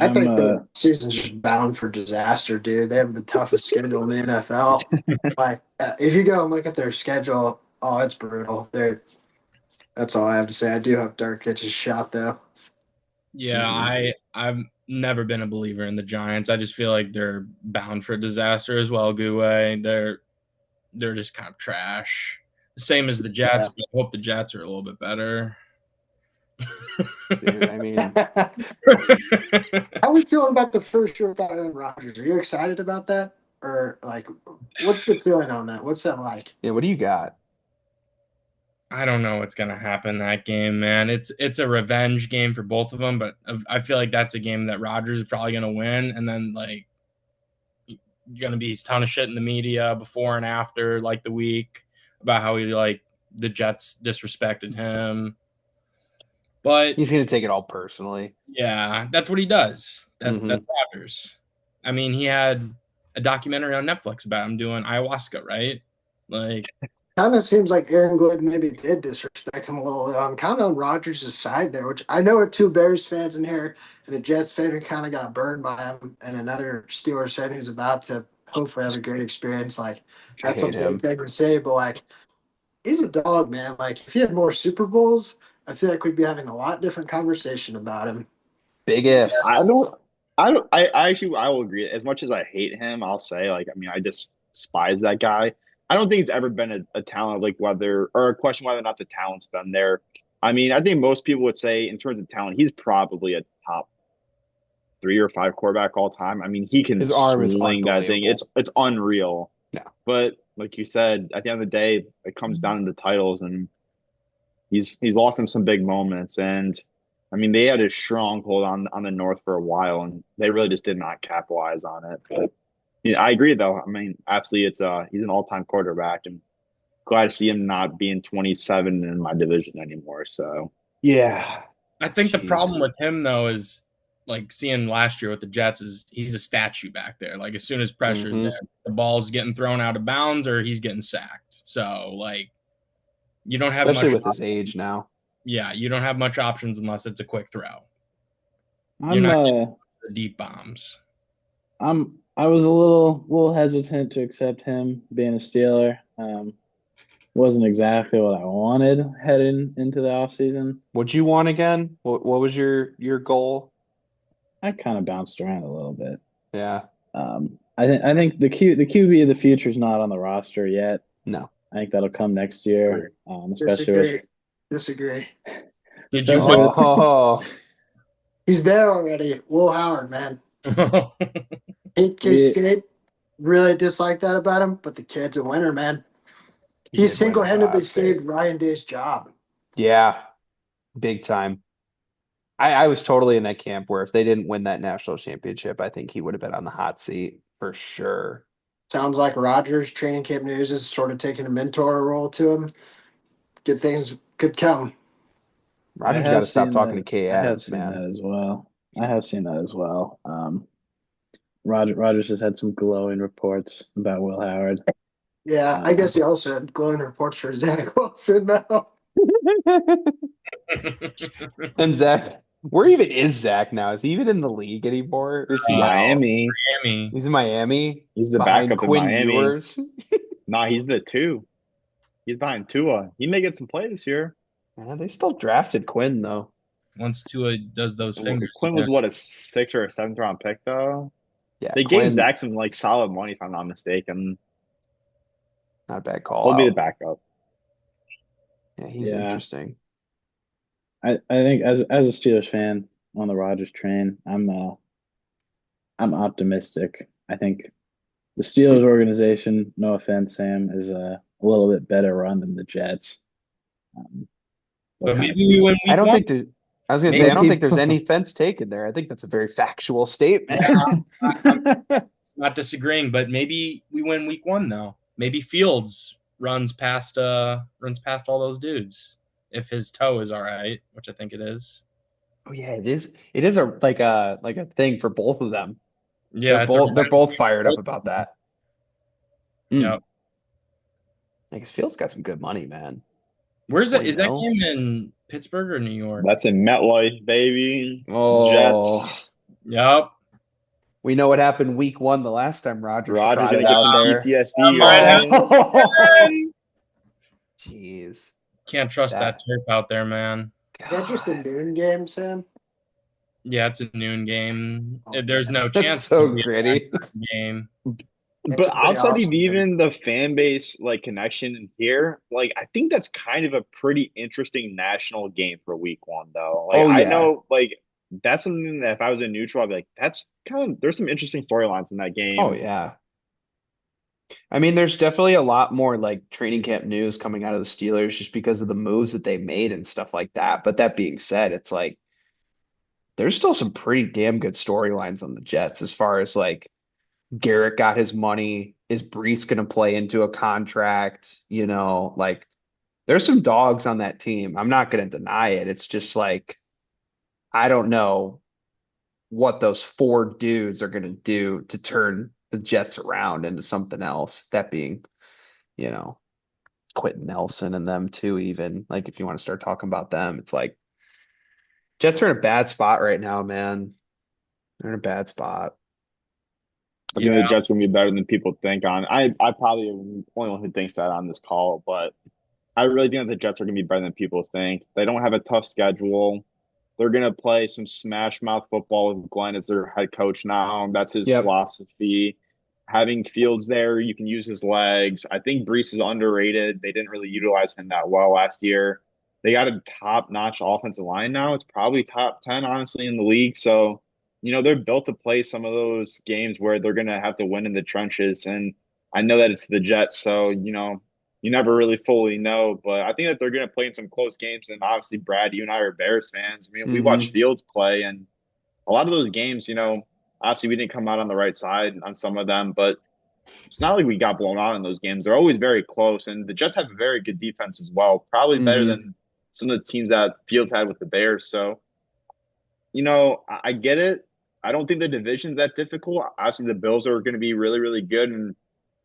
[SPEAKER 4] I
[SPEAKER 3] I'm
[SPEAKER 4] think the season's just bound for disaster, dude. They have the toughest schedule in the NFL. Like, if you go and look at their schedule, oh, it's brutal. That's all I have to say. I do hope Dark gets his shot, though.
[SPEAKER 5] Yeah, I've never been a believer in the Giants. I just feel like they're bound for disaster as well, Gouet. They're just kind of trash. Same as the Jets, but I hope the Jets are a little bit better.
[SPEAKER 1] Dude, I mean,
[SPEAKER 4] How are we feeling about the first year without Aaron Rodgers? Are you excited about that? Or, like, what's the feeling on that? What's that like?
[SPEAKER 1] yeah, what do you got?
[SPEAKER 5] I don't know what's gonna happen that game, man. It's a revenge game for both of them, but I feel like that's a game that Rodgers is probably gonna win, and then like gonna be a ton of shit in the media before and after, like the week about how the Jets disrespected him. But
[SPEAKER 1] He's gonna take it all personally.
[SPEAKER 5] yeah, that's what he does. That's Rodgers. I mean, he had a documentary on Netflix about him doing ayahuasca, right? Like,
[SPEAKER 4] Kind of seems like Aaron Glenn maybe did disrespect him a little. I'm kind of on Rodgers' side there, which I know are two Bears fans in here and a Jets fan who kind of got burned by him, and another Steelers fan who's about to hopefully have a great experience. Like, that's a big thing to say, but like, he's a dog, man. Like, if he had more Super Bowls, I feel like we'd be having a lot different conversation about him.
[SPEAKER 1] Big if.
[SPEAKER 2] I will agree. As much as I hate him, I'll say, like, I mean, I just despise that guy. I don't think he's ever been a talent, like whether, or a question whether or not the talent's been there. I mean, I think most people would say in terms of talent, he's probably a top 3 or 5 quarterback all time. I mean, he can
[SPEAKER 1] His arm is
[SPEAKER 2] sling that thing.
[SPEAKER 1] unbelievable.
[SPEAKER 2] It's unreal.
[SPEAKER 1] Yeah.
[SPEAKER 2] But like you said, at the end of the day, it comes down to titles, and he's lost in some big moments. And I mean, they had a stronghold on the North for a while, and they really just did not capitalize on it. But yeah, I agree, though. I mean, absolutely, he's an all-time quarterback, and glad to see him not being 27 in my division anymore. So
[SPEAKER 1] yeah,
[SPEAKER 5] I think the problem with him though is like seeing last year with the Jets is he's a statue back there. Like as soon as pressure's there, the ball's getting thrown out of bounds or he's getting sacked. So like you don't have
[SPEAKER 1] especially
[SPEAKER 5] much
[SPEAKER 1] with his age now.
[SPEAKER 5] Yeah, you don't have much options unless it's a quick throw. You're
[SPEAKER 3] I'm
[SPEAKER 5] not getting the deep bombs.
[SPEAKER 3] I was a little hesitant to accept him being a Steeler. Wasn't exactly what I wanted heading into the offseason.
[SPEAKER 1] What'd you want again? What was your goal?
[SPEAKER 3] I kind of bounced around a little bit.
[SPEAKER 1] Yeah.
[SPEAKER 3] I think the QB of the future is not on the roster yet.
[SPEAKER 1] No.
[SPEAKER 3] I think that'll come next year.
[SPEAKER 4] Disagree.
[SPEAKER 5] Did you
[SPEAKER 4] He's there already. Will Howard, man. Hate K-State. Really dislike that about him, but the kid's a winner, man. He single-handedly saved Ryan Day's job.
[SPEAKER 1] Yeah, big time. I was totally in that camp where if they didn't win that national championship, I think he would have been on the hot seat for sure.
[SPEAKER 4] Sounds like Rodgers training camp news is sort of taking a mentor role to him. Good things could come.
[SPEAKER 1] Rodgers got to stop talking to K. Adams, man.
[SPEAKER 3] I have seen that as well. Rodgers has had some glowing reports about Will Howard.
[SPEAKER 4] Yeah, I guess he also had glowing reports for Zach Wilson now.
[SPEAKER 1] And Zach Where even is Zach now? Is he even in the league anymore? Or is he out?
[SPEAKER 2] Miami.
[SPEAKER 5] Miami.
[SPEAKER 1] He's in Miami
[SPEAKER 2] He's the
[SPEAKER 1] behind
[SPEAKER 2] backup in
[SPEAKER 1] Quinn
[SPEAKER 2] Miami.
[SPEAKER 1] Ewers.
[SPEAKER 2] Nah, he's the two. He's behind Tua. He may get some play this year.
[SPEAKER 1] Yeah, they still drafted Quinn though.
[SPEAKER 5] Once Tua does those fingers,
[SPEAKER 2] Quinn
[SPEAKER 5] yeah.
[SPEAKER 2] was what, a 6th or a 7th round pick though.
[SPEAKER 1] Yeah,
[SPEAKER 2] They gave
[SPEAKER 1] Quinn,
[SPEAKER 2] Zach some like solid money if I'm not mistaken.
[SPEAKER 1] not a bad call
[SPEAKER 2] He'll be the
[SPEAKER 1] out.
[SPEAKER 2] backup.
[SPEAKER 1] Yeah, he's
[SPEAKER 3] Yeah.
[SPEAKER 1] interesting.
[SPEAKER 3] I think as a Steelers fan on the Rodgers train, I'm optimistic. I think the Steelers organization, no offense, Sam, is a little bit better run than the Jets. They'll
[SPEAKER 5] But
[SPEAKER 3] kind of
[SPEAKER 5] maybe we
[SPEAKER 3] keep.
[SPEAKER 5] win
[SPEAKER 1] I
[SPEAKER 5] week
[SPEAKER 1] don't
[SPEAKER 5] one.
[SPEAKER 1] think there. I was gonna say
[SPEAKER 5] Maybe
[SPEAKER 1] I don't think there's
[SPEAKER 3] They'll
[SPEAKER 1] any fence taken there. I think that's a very factual statement.
[SPEAKER 5] I'm not disagreeing, but maybe we win week one though. Maybe Fields runs past all those dudes if his toe is all right, which I think it is.
[SPEAKER 1] Oh yeah, it is. It is a thing for both of them.
[SPEAKER 5] Yeah, it's a
[SPEAKER 1] They're both fired up about that.
[SPEAKER 5] yeah.
[SPEAKER 1] I guess Fields got some good money, man.
[SPEAKER 5] Where's that?
[SPEAKER 1] 20
[SPEAKER 5] Is that
[SPEAKER 1] mil.
[SPEAKER 5] game in Pittsburgh or New York?
[SPEAKER 2] That's in MetLife, baby.
[SPEAKER 1] Oh,
[SPEAKER 2] Jets.
[SPEAKER 5] Yep.
[SPEAKER 1] we know what happened week one the last time Rodgers should
[SPEAKER 2] Rodgers
[SPEAKER 1] probably
[SPEAKER 2] gonna get
[SPEAKER 1] got
[SPEAKER 2] some
[SPEAKER 1] there.
[SPEAKER 2] PTSD,
[SPEAKER 5] Right.
[SPEAKER 2] right?
[SPEAKER 1] Jeez.
[SPEAKER 5] Can't trust that
[SPEAKER 1] That
[SPEAKER 5] turf out there, man.
[SPEAKER 4] Is that just a
[SPEAKER 1] God.
[SPEAKER 4] noon game, Sam?
[SPEAKER 5] Yeah, it's a noon game.
[SPEAKER 4] Oh,
[SPEAKER 5] There's no
[SPEAKER 1] That's
[SPEAKER 5] chance
[SPEAKER 1] so
[SPEAKER 5] it'll be a
[SPEAKER 1] gritty.
[SPEAKER 5] nighttime game.
[SPEAKER 4] That's
[SPEAKER 2] But
[SPEAKER 4] a pretty
[SPEAKER 2] outside of
[SPEAKER 4] awesome game.
[SPEAKER 2] even the fan base like connection in here, like I think that's kind of a pretty interesting national game for week one though. Like
[SPEAKER 1] Oh
[SPEAKER 2] I
[SPEAKER 1] yeah.
[SPEAKER 2] know like that's something that if I was a neutral, I'd be like, that's kind of there's some interesting storylines in that
[SPEAKER 1] Oh
[SPEAKER 2] game.
[SPEAKER 1] yeah. I mean, there's definitely a lot more like training camp news coming out of the Steelers just because of the moves that they made and stuff like that. But that being said, it's like there's still some pretty damn good storylines on the Jets as far as like Garrett got his money. Is Brees going to play into a contract? Like there's some dogs on that team. I'm not going to deny it. It's just like I don't know what those four dudes are going to do to turn the Jets around into something else. That being, you know, Quentin Nelson and them too, even like if you want to start talking about them, it's like Jets are in a bad spot right now, man. They're in a bad spot.
[SPEAKER 2] I think
[SPEAKER 5] Yeah.
[SPEAKER 2] the Jets will be better than people think on. I probably am the only one who thinks that on this call, but I really think that the Jets are going to be better than people think. They don't have a tough schedule. They're going to play some smash mouth football with Glenn as their head coach now. That's his
[SPEAKER 1] Yep.
[SPEAKER 2] philosophy. Having Fields there, you can use his legs. I think Brees is underrated. They didn't really utilize him that well last year. They got a top-notch offensive line now. It's probably top 10, honestly, in the league. So, they're built to play some of those games where they're going to have to win in the trenches. And I know that it's the Jets, so, you never really fully know, but I think that they're going to play in some close games. And obviously, Brad, you and I are Bears fans. I mean, we watch
[SPEAKER 1] Hmm.
[SPEAKER 2] Fields play, and a lot of those games, obviously we didn't come out on the right side on some of them, but it's not like we got blown out in those games. They're always very close, and the Jets have a very good defense as well, probably better
[SPEAKER 1] Hmm.
[SPEAKER 2] than some of the teams that Fields had with the Bears. So, I get it. I don't think the division's that difficult. Obviously, the Bills are going to be really, really good and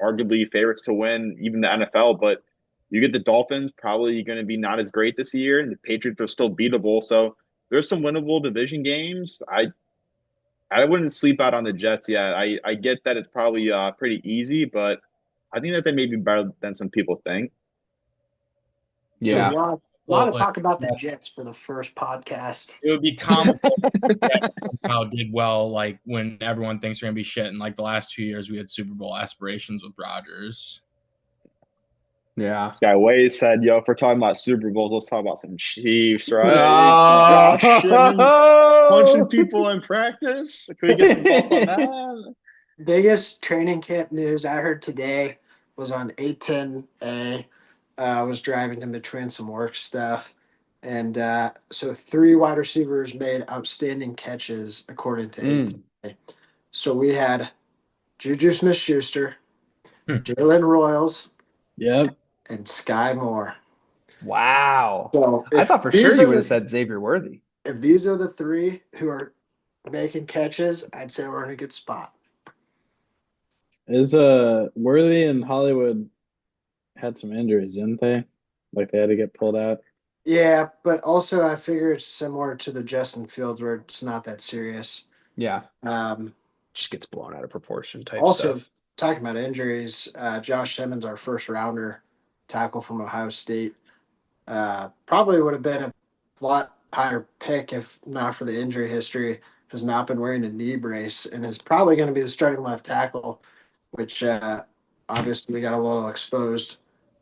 [SPEAKER 2] arguably favorites to win even the NFL. But you get the Dolphins, probably going to be not as great this year, and the Patriots are still beatable. So there's some winnable division games. I wouldn't sleep out on the Jets yet. I get that it's probably pretty easy, but I think that they may be better than some people think.
[SPEAKER 4] So
[SPEAKER 1] Yeah.
[SPEAKER 4] a lot of talk about the Jets for the first podcast.
[SPEAKER 5] It would be comical how it did well, like when everyone thinks we're gonna be shit. And like the last 2 years, we had Super Bowl aspirations with Rodgers.
[SPEAKER 1] Yeah.
[SPEAKER 2] This guy Waze said, "Yo, if we're talking about Super Bowls, let's talk about some Chiefs, right? Some
[SPEAKER 1] Oh.
[SPEAKER 2] Josh Simmons punching people in practice. Can we get some thoughts on that?"
[SPEAKER 4] Biggest training camp news I heard today was on 810A. I was driving in between some work stuff. And so 3 wide receivers made outstanding catches according to 810A. So we had Juju Smith-Schuster, Jalen Royals,
[SPEAKER 3] Yep.
[SPEAKER 4] and Sky Moore.
[SPEAKER 1] Wow.
[SPEAKER 4] So
[SPEAKER 1] I thought for sure you would have said Xavier Worthy.
[SPEAKER 4] if these are the 3 who are making catches, I'd say we're in a good spot.
[SPEAKER 3] Is Worthy and Hollywood had some injuries, didn't they? Like they had to get pulled out.
[SPEAKER 4] Yeah, but also I figure it's similar to the Justin Fields where it's not that serious.
[SPEAKER 1] Yeah,
[SPEAKER 4] Um,
[SPEAKER 1] just gets blown out of proportion type
[SPEAKER 4] Also,
[SPEAKER 1] stuff.
[SPEAKER 4] talking about injuries, Josh Simmons, our first rounder tackle from Ohio State, probably would have been a lot higher pick if not for the injury history. Has not been wearing a knee brace and is probably going to be the starting left tackle, which obviously we got a little exposed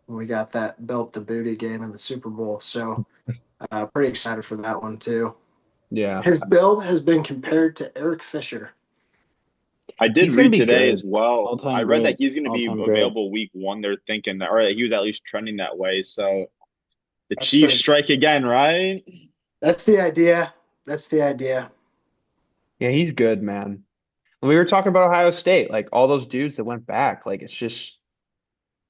[SPEAKER 4] when we got that built the booty game in the Super Bowl. So pretty excited for that one too.
[SPEAKER 1] Yeah,
[SPEAKER 4] His build has been compared to Eric Fisher.
[SPEAKER 2] I did
[SPEAKER 1] he's gonna
[SPEAKER 2] read
[SPEAKER 1] be
[SPEAKER 2] today
[SPEAKER 1] good.
[SPEAKER 2] as well.
[SPEAKER 3] All
[SPEAKER 2] I
[SPEAKER 3] time
[SPEAKER 2] read that
[SPEAKER 3] great.
[SPEAKER 2] he's going to
[SPEAKER 3] All
[SPEAKER 2] be
[SPEAKER 3] time great.
[SPEAKER 2] available week 1. They're thinking that, or that he was at least trending that way. So the
[SPEAKER 4] That's
[SPEAKER 2] Chiefs
[SPEAKER 4] the
[SPEAKER 2] strike again, right?
[SPEAKER 4] that's the idea. That's the idea.
[SPEAKER 1] Yeah, he's good, man. We were talking about Ohio State, like all those dudes that went back. Like it's just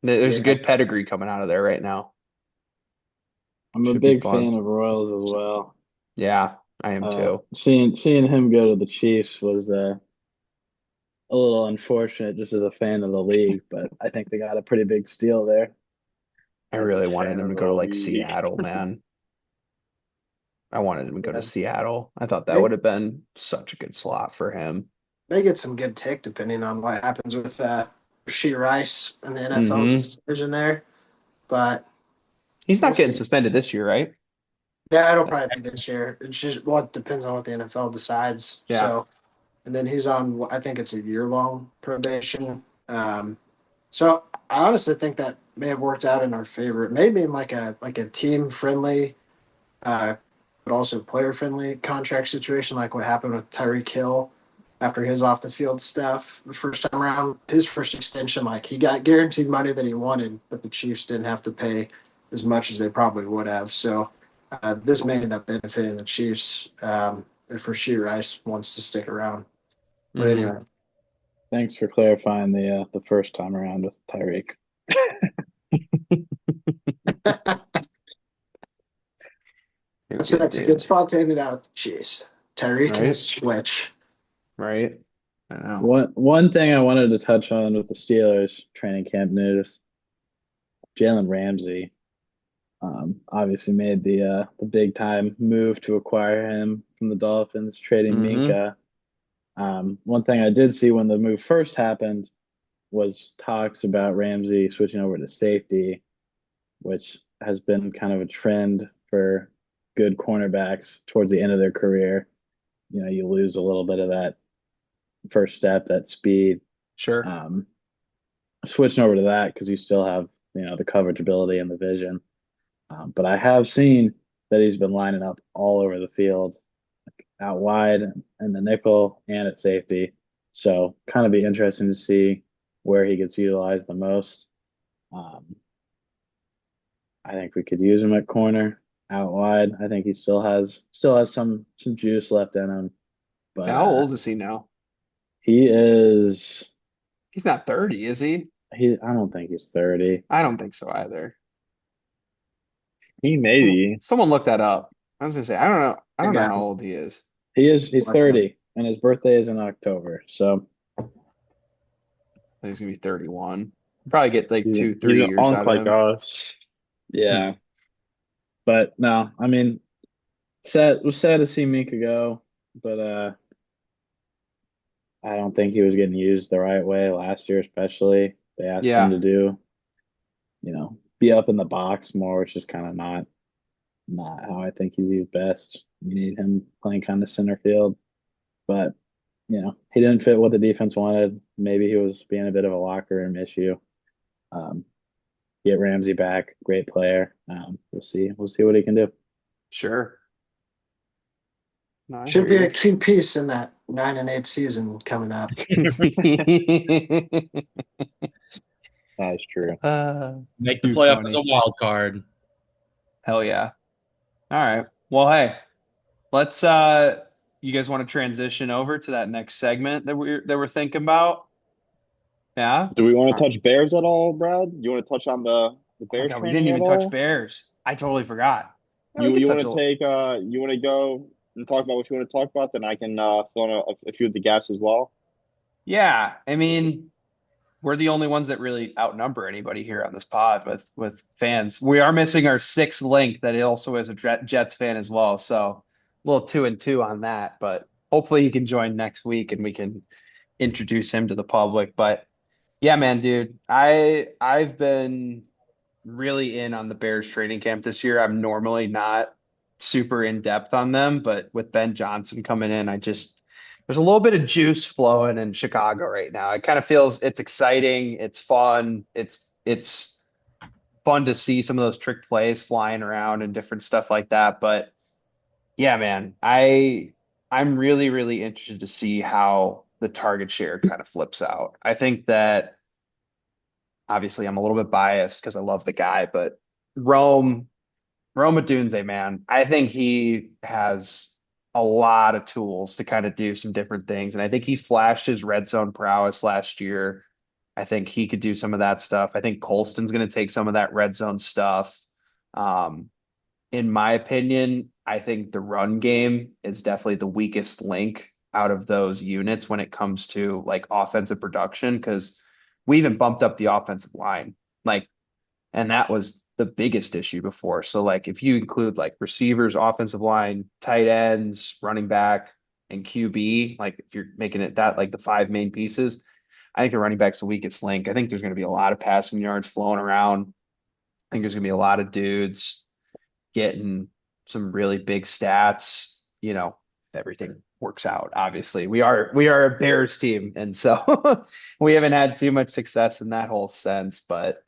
[SPEAKER 1] there's a
[SPEAKER 4] Yeah.
[SPEAKER 1] good pedigree coming out of there right now.
[SPEAKER 3] I'm a
[SPEAKER 1] Should be
[SPEAKER 3] big
[SPEAKER 1] fun.
[SPEAKER 3] fan of Royals as well.
[SPEAKER 1] Yeah, I am too.
[SPEAKER 3] Seeing him go to the Chiefs was a little unfortunate just as a fan of the league, but I think they got a pretty big steal there.
[SPEAKER 1] I
[SPEAKER 2] As a
[SPEAKER 1] really wanted
[SPEAKER 2] fan
[SPEAKER 1] him
[SPEAKER 2] of
[SPEAKER 1] to
[SPEAKER 2] the
[SPEAKER 1] go to like
[SPEAKER 2] league.
[SPEAKER 1] Seattle, man. I wanted him to go to
[SPEAKER 4] Yeah.
[SPEAKER 1] Seattle. I thought that
[SPEAKER 4] They,
[SPEAKER 1] would have been such a good slot for him.
[SPEAKER 4] they get some good tick depending on what happens with Rasheed Rice and the NFL
[SPEAKER 1] Hmm.
[SPEAKER 4] decision there. But
[SPEAKER 1] He's
[SPEAKER 4] we'll
[SPEAKER 1] not getting
[SPEAKER 4] see.
[SPEAKER 1] suspended this year, right?
[SPEAKER 4] Yeah, it'll probably be this year. It's just well, it depends on what the NFL decides.
[SPEAKER 1] Yeah.
[SPEAKER 4] So, and then he's on, I think it's a year long probation. So I honestly think that may have worked out in our favor. Maybe in like a team friendly, uh, but also player friendly contract situation, like what happened with Tyreek Hill after his off the field stuff the first time around. His first extension, like he got guaranteed money that he wanted, but the Chiefs didn't have to pay as much as they probably would have. So this may end up benefiting the Chiefs if Rasheed Rice wants to stick around. But
[SPEAKER 1] Hmm.
[SPEAKER 4] anyway,
[SPEAKER 3] Thanks for clarifying the first time around with Tyreek.
[SPEAKER 1] You're a
[SPEAKER 4] so
[SPEAKER 1] good
[SPEAKER 4] that's a good
[SPEAKER 1] dude.
[SPEAKER 4] spot to end it out. Jeez, Tyreek and his
[SPEAKER 1] Right?
[SPEAKER 4] switch.
[SPEAKER 1] Right? I know.
[SPEAKER 3] One thing I wanted to touch on with the Steelers training camp news, Jalen Ramsey obviously made the big time move to acquire him from the Dolphins, trading
[SPEAKER 1] Hmm.
[SPEAKER 3] Minka. One thing I did see when the move first happened was talks about Ramsey switching over to safety, which has been kind of a trend for good cornerbacks towards the end of their career. You know, you lose a little bit of that first step, that speed.
[SPEAKER 1] Sure.
[SPEAKER 3] Um, Switching over to that because you still have the coverage ability and the vision. But I have seen that he's been lining up all over the field, out wide and the nickel and at safety. So kind of be interesting to see where he gets utilized the most. Um, I think we could use him at corner, out wide. I think he still has some juice left in him, but
[SPEAKER 1] How old is he now?
[SPEAKER 3] he is
[SPEAKER 1] He's not 30, is he?
[SPEAKER 3] he. I don't think he's 30.
[SPEAKER 1] I don't think so either.
[SPEAKER 2] He maybe.
[SPEAKER 1] Someone look that up. I was gonna say, I don't know. I
[SPEAKER 4] I
[SPEAKER 1] don't know
[SPEAKER 4] got
[SPEAKER 1] how
[SPEAKER 4] him.
[SPEAKER 1] old he is.
[SPEAKER 3] He's 30, and his birthday is in October. So
[SPEAKER 1] He's gonna be 31. Probably get like
[SPEAKER 3] he's,
[SPEAKER 1] two,
[SPEAKER 2] He's
[SPEAKER 1] 3
[SPEAKER 2] an
[SPEAKER 1] years
[SPEAKER 2] unk
[SPEAKER 1] out of
[SPEAKER 2] like
[SPEAKER 1] him.
[SPEAKER 2] us.
[SPEAKER 3] yeah. But no, I mean, sad to see Minka go, but I don't think he was getting used the right way last year, especially. They asked him
[SPEAKER 1] Yeah,
[SPEAKER 3] to do, be up in the box more, which is kind of not how I think he's used best. You need him playing kind of center field, but he didn't fit what the defense wanted. Maybe he was being a bit of a locker room issue. Um, get Ramsey back, great player. We'll see. We'll see what he can do.
[SPEAKER 1] sure. No, I
[SPEAKER 4] Should
[SPEAKER 1] hear
[SPEAKER 4] be a
[SPEAKER 1] you.
[SPEAKER 4] key piece in that 9-8 season coming up.
[SPEAKER 2] That's true.
[SPEAKER 5] Make the
[SPEAKER 1] Too
[SPEAKER 5] playoff as a
[SPEAKER 1] funny.
[SPEAKER 5] wild card.
[SPEAKER 1] Hell yeah. All right. Well, hey, let's you guys want to transition over to that next segment that we're thinking about? Yeah.
[SPEAKER 2] Do we want
[SPEAKER 1] All
[SPEAKER 2] to
[SPEAKER 1] right.
[SPEAKER 2] touch Bears at all, Brad? You want to touch on the
[SPEAKER 1] Oh my
[SPEAKER 2] Bears
[SPEAKER 1] God, we didn't
[SPEAKER 2] training at
[SPEAKER 1] even touch
[SPEAKER 2] all?
[SPEAKER 1] Bears. I totally forgot. Yeah, we
[SPEAKER 2] You
[SPEAKER 1] could
[SPEAKER 2] you
[SPEAKER 1] touch
[SPEAKER 2] want
[SPEAKER 1] a
[SPEAKER 2] to
[SPEAKER 1] little.
[SPEAKER 2] take you want to go and talk about what you want to talk about? Then I can fill in a few of the gaps as well.
[SPEAKER 1] Yeah, I mean, we're the only ones that really outnumber anybody here on this pod with fans. We are missing our sixth link that also is a Jets fan as well. So a little 2-2 on that, but hopefully he can join next week and we can introduce him to the public. But yeah, man, dude, I've been really in on the Bears training camp this year. I'm normally not super in depth on them, but with Ben Johnson coming in, there's a little bit of juice flowing in Chicago right now. It kind of feels it's exciting, it's fun, it's fun to see some of those trick plays flying around and different stuff like that. But yeah, man, I'm really, really interested to see how the target share kind of flips out. I think that obviously I'm a little bit biased because I love the guy, but Rome, Rome Odunze, man, I think he has a lot of tools to kind of do some different things. And I think he flashed his red zone prowess last year. I think he could do some of that stuff. I think Colston's going to take some of that red zone stuff. Um, in my opinion, I think the run game is definitely the weakest link out of those units when it comes to like offensive production because we even bumped up the offensive line. Like, and that was the biggest issue before. So like if you include like receivers, offensive line, tight ends, running back, and QB, like if you're making it that like the five main pieces, I think the running back's the weakest link. I think there's going to be a lot of passing yards flowing around. I think there's going to be a lot of dudes getting some really big stats, everything works out. Obviously, we are a Bears team, and so we haven't had too much success in that whole sense. But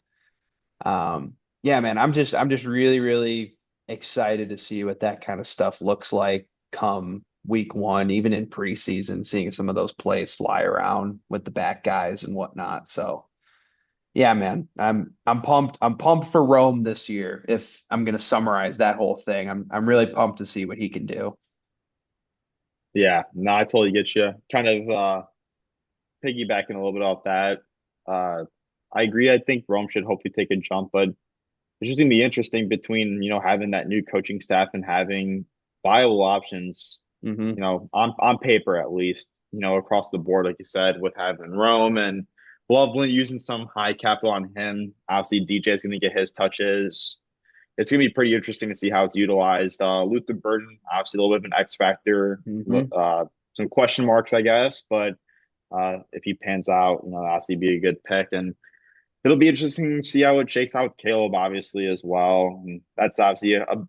[SPEAKER 1] yeah, man, I'm just really, really excited to see what that kind of stuff looks like come week one, even in preseason, seeing some of those plays fly around with the back guys and whatnot. So yeah, man, I'm pumped. I'm pumped for Rome this year. If I'm gonna summarize that whole thing, I'm really pumped to see what he can do.
[SPEAKER 2] Yeah, no, I totally get you. Kind of piggybacking a little bit off that. Uh, I agree. I think Rome should hopefully take a jump, but it's just gonna be interesting between, having that new coaching staff and having viable options,
[SPEAKER 1] Hmm.
[SPEAKER 2] on paper at least, across the board, like you said, with having Rome and Loveland using some high capital on him. Obviously, DJ is gonna get his touches. It's gonna be pretty interesting to see how it's utilized. Luther Burden, obviously a little bit of an X factor,
[SPEAKER 1] Hmm.
[SPEAKER 2] some question marks, I guess, but if he pans out, obviously be a good pick. And it'll be interesting to see how it shakes out with Caleb, obviously, as well. And that's obviously a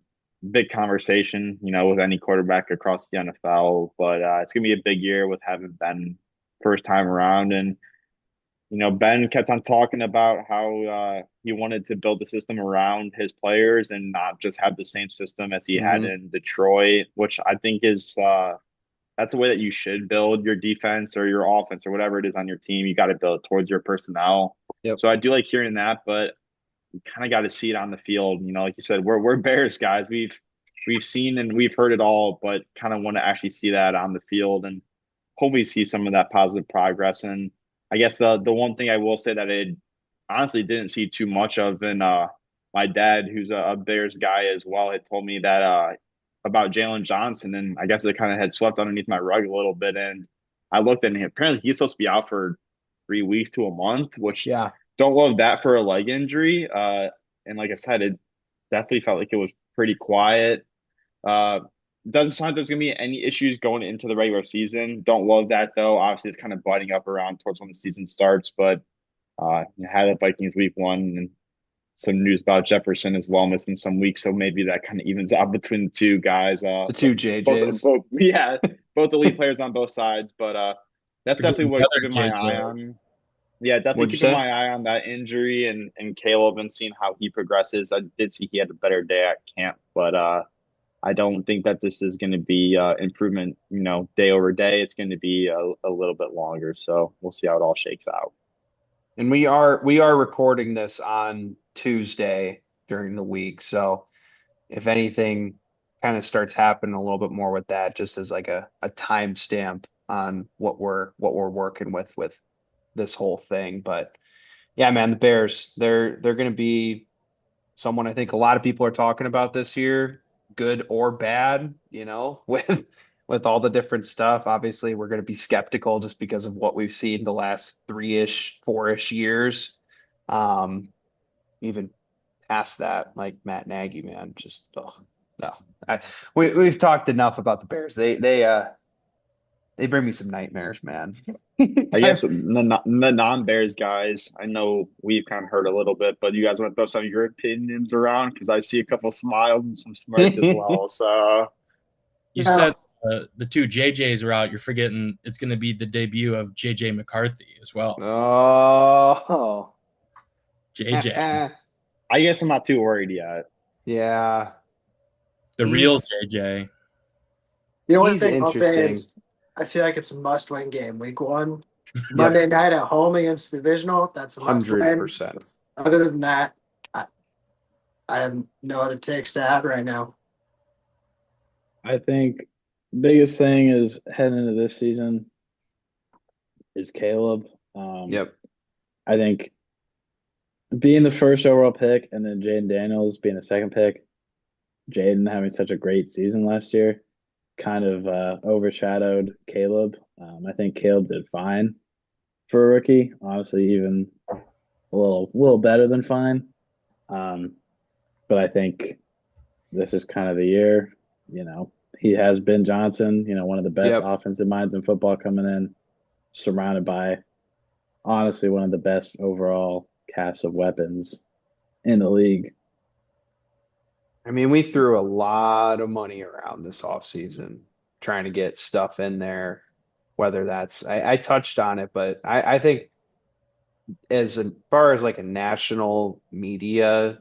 [SPEAKER 2] big conversation, with any quarterback across the NFL. But it's gonna be a big year with having Ben first time around. And Ben kept on talking about how he wanted to build the system around his players and not just have the same system as he had
[SPEAKER 1] Hmm.
[SPEAKER 2] in Detroit, which I think is that's the way that you should build your defense or your offense or whatever it is on your team. You got to build it towards your personnel.
[SPEAKER 1] Yep.
[SPEAKER 2] So I do like hearing that, but you kind of got to see it on the field. Like you said, we're Bears guys. We've seen and we've heard it all, but kind of want to actually see that on the field and hopefully see some of that positive progress. And I guess the one thing I will say that I honestly didn't see too much of, and my dad, who's a Bears guy as well, had told me that about Jalen Johnson, and I guess it kind of had swept underneath my rug a little bit. And I looked at him. Apparently, he's supposed to be out for 3 weeks to a month, which
[SPEAKER 1] Yeah.
[SPEAKER 2] don't love that for a leg injury. And like I said, it definitely felt like it was pretty quiet. Uh, doesn't sound like there's gonna be any issues going into the regular season. Don't love that though. Obviously, it's kind of biting up around towards when the season starts. But you had the Vikings week one and some news about Jefferson as well, missing some weeks, so maybe that kind of evens out between the two guys.
[SPEAKER 1] The
[SPEAKER 2] But
[SPEAKER 1] two JJs.
[SPEAKER 2] yeah, both elite players on both sides. But that's definitely
[SPEAKER 5] Forgetting the
[SPEAKER 2] what keeping
[SPEAKER 5] other
[SPEAKER 2] my eye
[SPEAKER 5] JJ.
[SPEAKER 2] on. Yeah, definitely
[SPEAKER 1] What'd you
[SPEAKER 2] keeping
[SPEAKER 1] say?
[SPEAKER 2] my eye on that injury and Caleb and seeing how he progresses. I did see he had a better day at camp, but I don't think that this is going to be improvement, day over day. It's going to be a little bit longer. So we'll see how it all shakes out.
[SPEAKER 1] And we are recording this on Tuesday during the week. So if anything kind of starts happening a little bit more with that, just as like a timestamp on what we're working with this whole thing. But yeah, man, the Bears, they're gonna be someone I think a lot of people are talking about this year, good or bad, with with all the different stuff. Obviously, we're going to be skeptical just because of what we've seen the last 3-ish, 4-ish years. Um, even past that, like Matt Nagy, man, just no. We've talked enough about the Bears. They bring me some nightmares, man.
[SPEAKER 2] I guess the non-Bears guys, I know we've kind of heard a little bit, but you guys want to throw some of your opinions around? Because I see a couple smiles and some smirks as well. So
[SPEAKER 5] You
[SPEAKER 4] Yeah.
[SPEAKER 5] said the two JJs are out. You're forgetting it's going to be the debut of JJ McCarthy as well.
[SPEAKER 1] Oh,
[SPEAKER 5] JJ,
[SPEAKER 2] I guess I'm not too worried yet.
[SPEAKER 1] yeah.
[SPEAKER 5] the real
[SPEAKER 1] He's
[SPEAKER 5] JJ.
[SPEAKER 4] The only
[SPEAKER 1] he's
[SPEAKER 4] thing I'll say
[SPEAKER 1] interesting.
[SPEAKER 4] is I feel like it's a must-win game. Week 1,
[SPEAKER 1] Yep,
[SPEAKER 4] Monday night at home against divisional. That's a must-win.
[SPEAKER 1] 100%.
[SPEAKER 4] Other than that, I have no other takes to add right now.
[SPEAKER 3] I think biggest thing is heading into this season is Caleb.
[SPEAKER 1] Yep.
[SPEAKER 3] I think being the first overall pick and then Jaden Daniels being the second pick, Jaden having such a great season last year kind of overshadowed Caleb. I think Caleb did fine for a rookie. Honestly, even a little better than fine. But I think this is kind of the year. He has Ben Johnson, one of the best
[SPEAKER 1] Yep.
[SPEAKER 3] offensive minds in football coming in, surrounded by honestly one of the best overall cast of weapons in the league.
[SPEAKER 1] I mean, we threw a lot of money around this offseason trying to get stuff in there, whether that's I touched on it, but I think as far as like a national media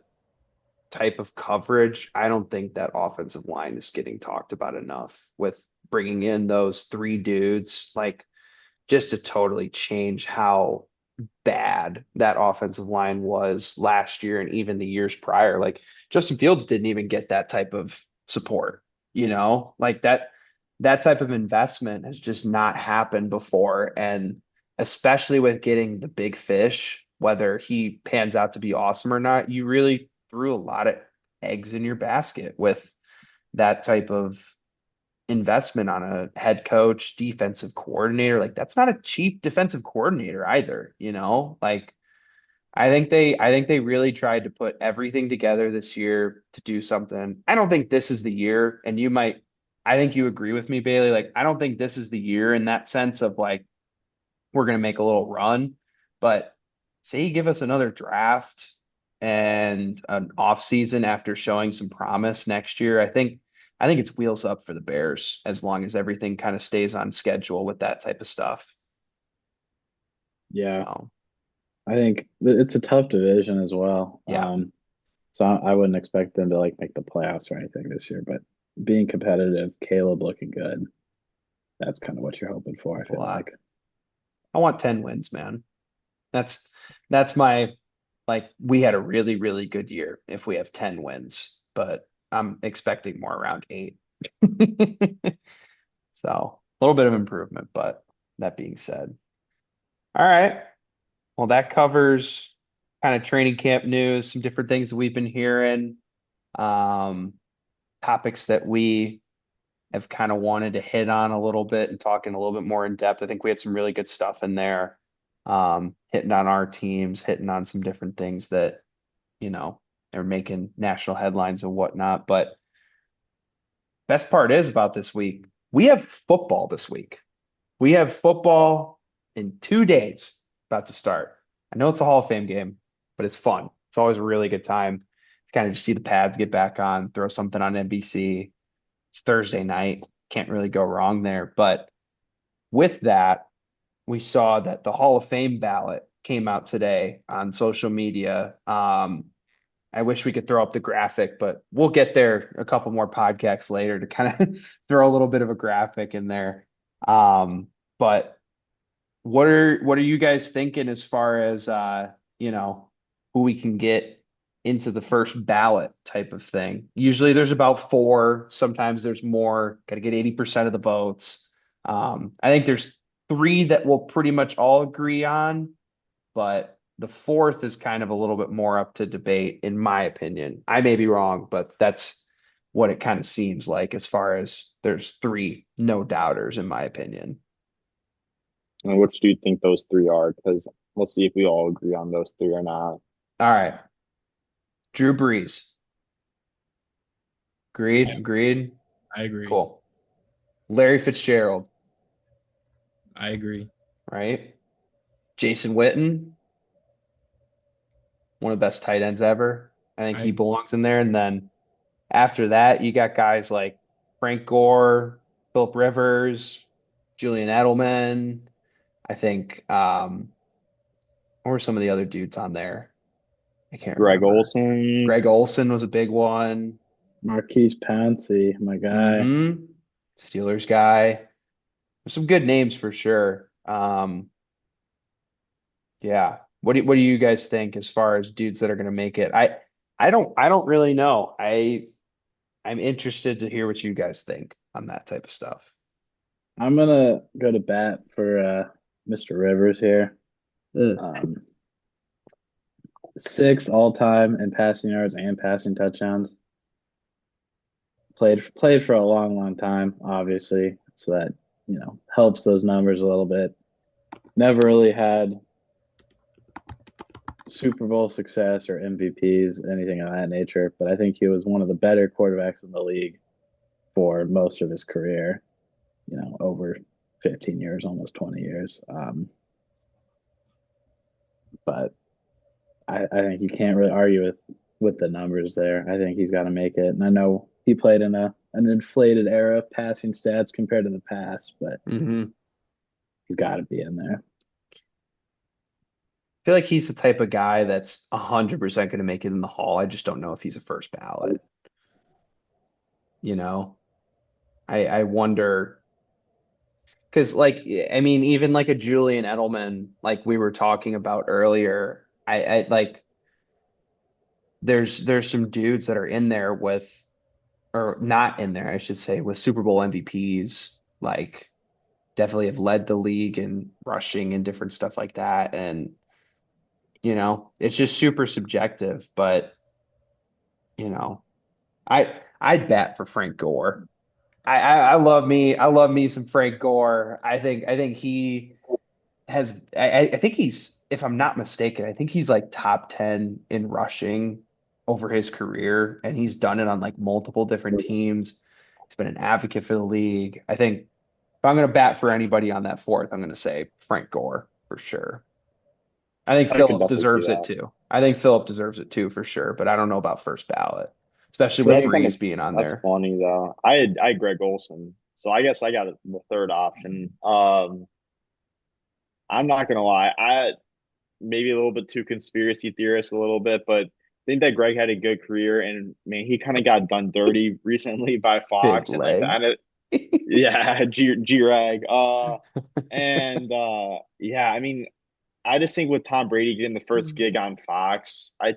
[SPEAKER 1] type of coverage, I don't think that offensive line is getting talked about enough with bringing in those three dudes, like just to totally change how bad that offensive line was last year and even the years prior. Like Justin Fields didn't even get that type of support, like that type of investment has just not happened before. And especially with getting the big fish, whether he pans out to be awesome or not, you really threw a lot of eggs in your basket with that type of investment on a head coach, defensive coordinator. Like that's not a cheap defensive coordinator either. Like I think they really tried to put everything together this year to do something. I don't think this is the year, and I think you agree with me, Bailey. Like I don't think this is the year in that sense of like we're gonna make a little run, but say you give us another draft and an off season after showing some promise next year, I think it's wheels up for the Bears as long as everything kind of stays on schedule with that type of stuff.
[SPEAKER 3] Yeah,
[SPEAKER 1] So
[SPEAKER 3] I think it's a tough division as well.
[SPEAKER 1] yeah,
[SPEAKER 3] So I wouldn't expect them to like make the playoffs or anything this year, but being competitive, Caleb looking good, that's kind of what you're hoping for, I
[SPEAKER 1] a
[SPEAKER 3] feel
[SPEAKER 1] lot.
[SPEAKER 3] like.
[SPEAKER 1] I want 10 wins, man. That's that's my like we had a really, really good year if we have 10 wins, but I'm expecting more around 8. So a little bit of improvement, but that being said. All right. Well, that covers kind of training camp news, some different things that we've been hearing, um, topics that we have kind of wanted to hit on a little bit and talking a little bit more in depth. I think we had some really good stuff in there, hitting on our teams, hitting on some different things that, are making national headlines and whatnot. But best part is about this week, we have football this week. We have football in 2 days about to start. I know it's a Hall of Fame game, but it's fun. It's always a really good time to kind of just see the pads get back on, throw something on NBC. It's Thursday night. Can't really go wrong there. But with that, we saw that the Hall of Fame ballot came out today on social media. I wish we could throw up the graphic, but we'll get there a couple more podcasts later to kind of throw a little bit of a graphic in there. But what are you guys thinking as far as who we can get into the first ballot type of thing? Usually there's about 4, sometimes there's more, got to get 80% of the votes. I think there's 3 that we'll pretty much all agree on, but the fourth is kind of a little bit more up to debate, in my opinion. I may be wrong, but that's what it kind of seems like as far as there's three no doubters in my opinion.
[SPEAKER 2] And which do you think those three are? Because let's see if we all agree on those three or not.
[SPEAKER 1] All right. Drew Brees. Agreed.
[SPEAKER 5] Yeah,
[SPEAKER 1] Agreed.
[SPEAKER 5] I agree.
[SPEAKER 1] Cool. Larry Fitzgerald,
[SPEAKER 5] I agree.
[SPEAKER 1] right? Jason Witten, one of the best tight ends ever. I think he
[SPEAKER 5] I
[SPEAKER 1] belongs in there. And then after that, you got guys like Frank Gore, Philip Rivers, Julian Edelman. I think what were some of the other dudes on there? I can't
[SPEAKER 2] Greg
[SPEAKER 1] remember.
[SPEAKER 2] Olson.
[SPEAKER 1] Greg Olson was a big one.
[SPEAKER 3] Marquise Pouncey, my guy.
[SPEAKER 1] Steelers guy. There's some good names for sure. Yeah. What do you guys think as far as dudes that are going to make it? I don't really know. I'm interested to hear what you guys think on that type of stuff.
[SPEAKER 3] I'm gonna go to bat for Mr. Rivers here.
[SPEAKER 1] Ugh.
[SPEAKER 3] Six all time in passing yards and passing touchdowns. Played for a long time, obviously, so that helps those numbers a little bit. Never really had Super Bowl success or MVPs, anything of that nature, but I think he was one of the better quarterbacks in the league for most of his career, over 15 years, almost 20 years. But I think you can't really argue with the numbers there. I think he's got to make it. And I know he played in an inflated era of passing stats compared to the past, but
[SPEAKER 1] Mm-hmm.
[SPEAKER 3] he's got to be in there.
[SPEAKER 1] Feel like he's the type of guy that's 100% going to make it in the hall. I just don't know if he's a first ballot. You know, I wonder because, like, I mean, even like a Julian Edelman, like we were talking about earlier, I like there's some dudes that are in there with, or not in there, I should say, with Super Bowl MVPs, like definitely have led the league in rushing and different stuff like that. And, it's just super subjective, but you know, I'd bet for Frank Gore. I love me some Frank Gore. I think he has I think he's, if I'm not mistaken, I think he's like top 10 in rushing over his career, and he's done it on like multiple different teams. He's been an advocate for the league. I think if I'm gonna bat for anybody on that fourth, I'm gonna say Frank Gore for sure. I think
[SPEAKER 2] I could
[SPEAKER 1] Philip
[SPEAKER 2] definitely see
[SPEAKER 1] deserves it
[SPEAKER 2] that.
[SPEAKER 1] too. I think Philip deserves it too for sure, but I don't know about first ballot, especially
[SPEAKER 3] See,
[SPEAKER 1] with
[SPEAKER 2] That's kind of
[SPEAKER 1] Breeze being on
[SPEAKER 2] that's
[SPEAKER 1] there.
[SPEAKER 2] funny though. I had Greg Olson, so I guess I got the third option. I'm not gonna lie, I maybe a little bit too conspiracy theorist a little bit, but I think that Greg had a good career, and man, he kind of got done dirty recently by
[SPEAKER 1] Big
[SPEAKER 2] Fox and like
[SPEAKER 1] leg.
[SPEAKER 2] that. Yeah, G Rag. And yeah, I mean, I just think with Tom Brady getting the first gig on Fox, I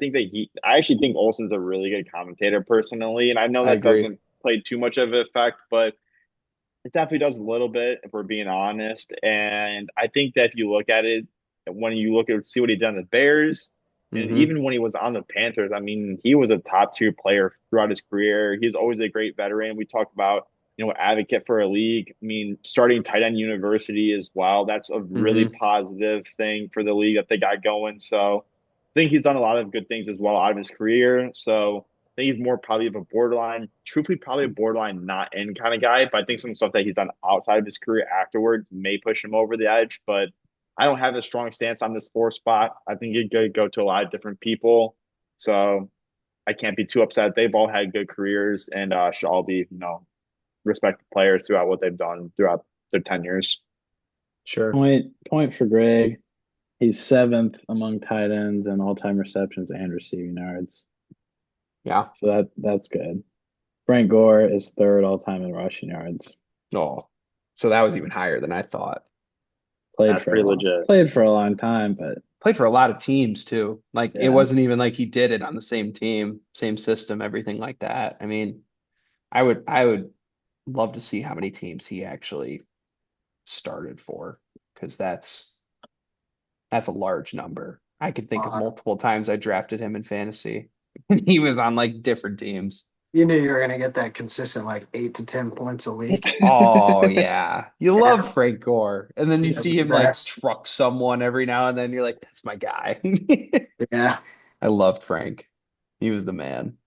[SPEAKER 2] actually think Olsen's a really good commentator personally, and I know
[SPEAKER 1] I
[SPEAKER 2] that
[SPEAKER 1] agree.
[SPEAKER 2] doesn't play too much of an effect, but it definitely does a little bit if we're being honest. And I think that if you look at it, when you look at see what he done with the Bears, and
[SPEAKER 1] Hmm.
[SPEAKER 2] even when he was on the Panthers, I mean, he was a top tier player throughout his career. He's always a great veteran. We talked about, advocate for a league. I mean, starting tight end university as well. That's a really
[SPEAKER 1] Hmm.
[SPEAKER 2] positive thing for the league that they got going. So I think he's done a lot of good things as well out of his career. So I think he's more probably of a borderline, truthfully, probably a borderline not in kind of guy. But I think some stuff that he's done outside of his career afterwards may push him over the edge. But I don't have a strong stance on this four spot. I think it could go to a lot of different people. So I can't be too upset. They've all had good careers and should all be, respected players throughout what they've done throughout their 10 years.
[SPEAKER 1] Sure.
[SPEAKER 3] Point for Greg. He's seventh among tight ends and all-time receptions and receiving yards.
[SPEAKER 1] Yeah.
[SPEAKER 3] So that's good. Frank Gore is third all-time in rushing yards.
[SPEAKER 1] Oh, so that was even higher than I thought.
[SPEAKER 3] Played
[SPEAKER 2] That's
[SPEAKER 3] for a
[SPEAKER 2] pretty
[SPEAKER 3] long
[SPEAKER 2] legit.
[SPEAKER 3] played for a long time, but
[SPEAKER 1] Played for a lot of teams too. Like it
[SPEAKER 3] yeah.
[SPEAKER 1] wasn't even like he did it on the same team, same system, everything like that. I mean, I would love to see how many teams he actually started for, because that's a large number. I could think of multiple times I drafted him in fantasy and he was on like different teams.
[SPEAKER 4] You knew you were gonna get that consistent like 8 to 10 points a week.
[SPEAKER 1] Oh yeah. You
[SPEAKER 4] Yeah,
[SPEAKER 1] love Frank Gore. And then you
[SPEAKER 4] that's
[SPEAKER 1] see
[SPEAKER 4] the
[SPEAKER 1] him like
[SPEAKER 4] best.
[SPEAKER 1] truck someone every now and then. You're like, that's my guy.
[SPEAKER 4] Yeah.
[SPEAKER 1] I loved Frank. He was the man.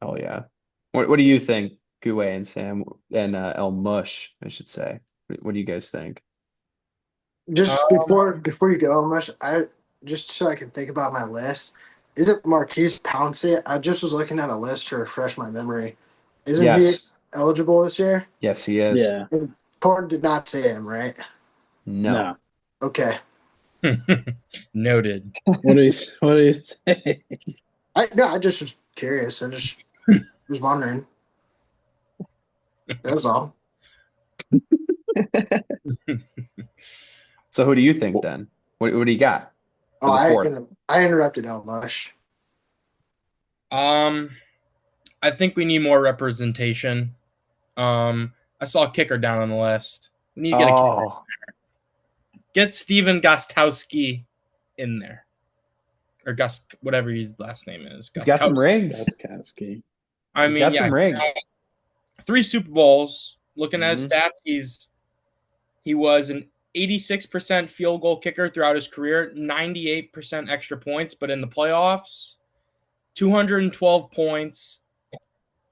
[SPEAKER 1] Oh yeah. What do you think, Gue and Sam and El Mush, I should say. What do you guys think?
[SPEAKER 4] Just
[SPEAKER 5] Um,
[SPEAKER 4] before you go, Mush, I just so I can think about my list. Is it Marquise Pouncey? I just was looking at a list to refresh my memory. Isn't he
[SPEAKER 1] Yes.
[SPEAKER 4] eligible this year?
[SPEAKER 1] Yes, he is.
[SPEAKER 3] Yeah.
[SPEAKER 4] Porn did not say him, right?
[SPEAKER 1] No.
[SPEAKER 3] No.
[SPEAKER 4] Okay.
[SPEAKER 5] noted.
[SPEAKER 3] What do you say?
[SPEAKER 4] I just was curious. I just was wondering. That was all.
[SPEAKER 1] So who do you think then? What do you got
[SPEAKER 4] Oh,
[SPEAKER 1] for the fourth?
[SPEAKER 4] I interrupted El Mush.
[SPEAKER 5] Um, I think we need more representation. I saw a kicker down on the list. We need to get a kicker.
[SPEAKER 1] Oh,
[SPEAKER 5] Get Steven Gostkowski in there, or Gus, whatever his last name is.
[SPEAKER 1] he's got some
[SPEAKER 5] Gostkowski.
[SPEAKER 1] rings.
[SPEAKER 3] That's Kasky.
[SPEAKER 5] I
[SPEAKER 1] He's
[SPEAKER 5] mean,
[SPEAKER 1] got
[SPEAKER 5] yeah,
[SPEAKER 1] some rings.
[SPEAKER 5] 3 Super Bowls. Looking at his
[SPEAKER 1] Mhm.
[SPEAKER 5] stats, he was an 86% field goal kicker throughout his career, 98% extra points, but in the playoffs, 212 points,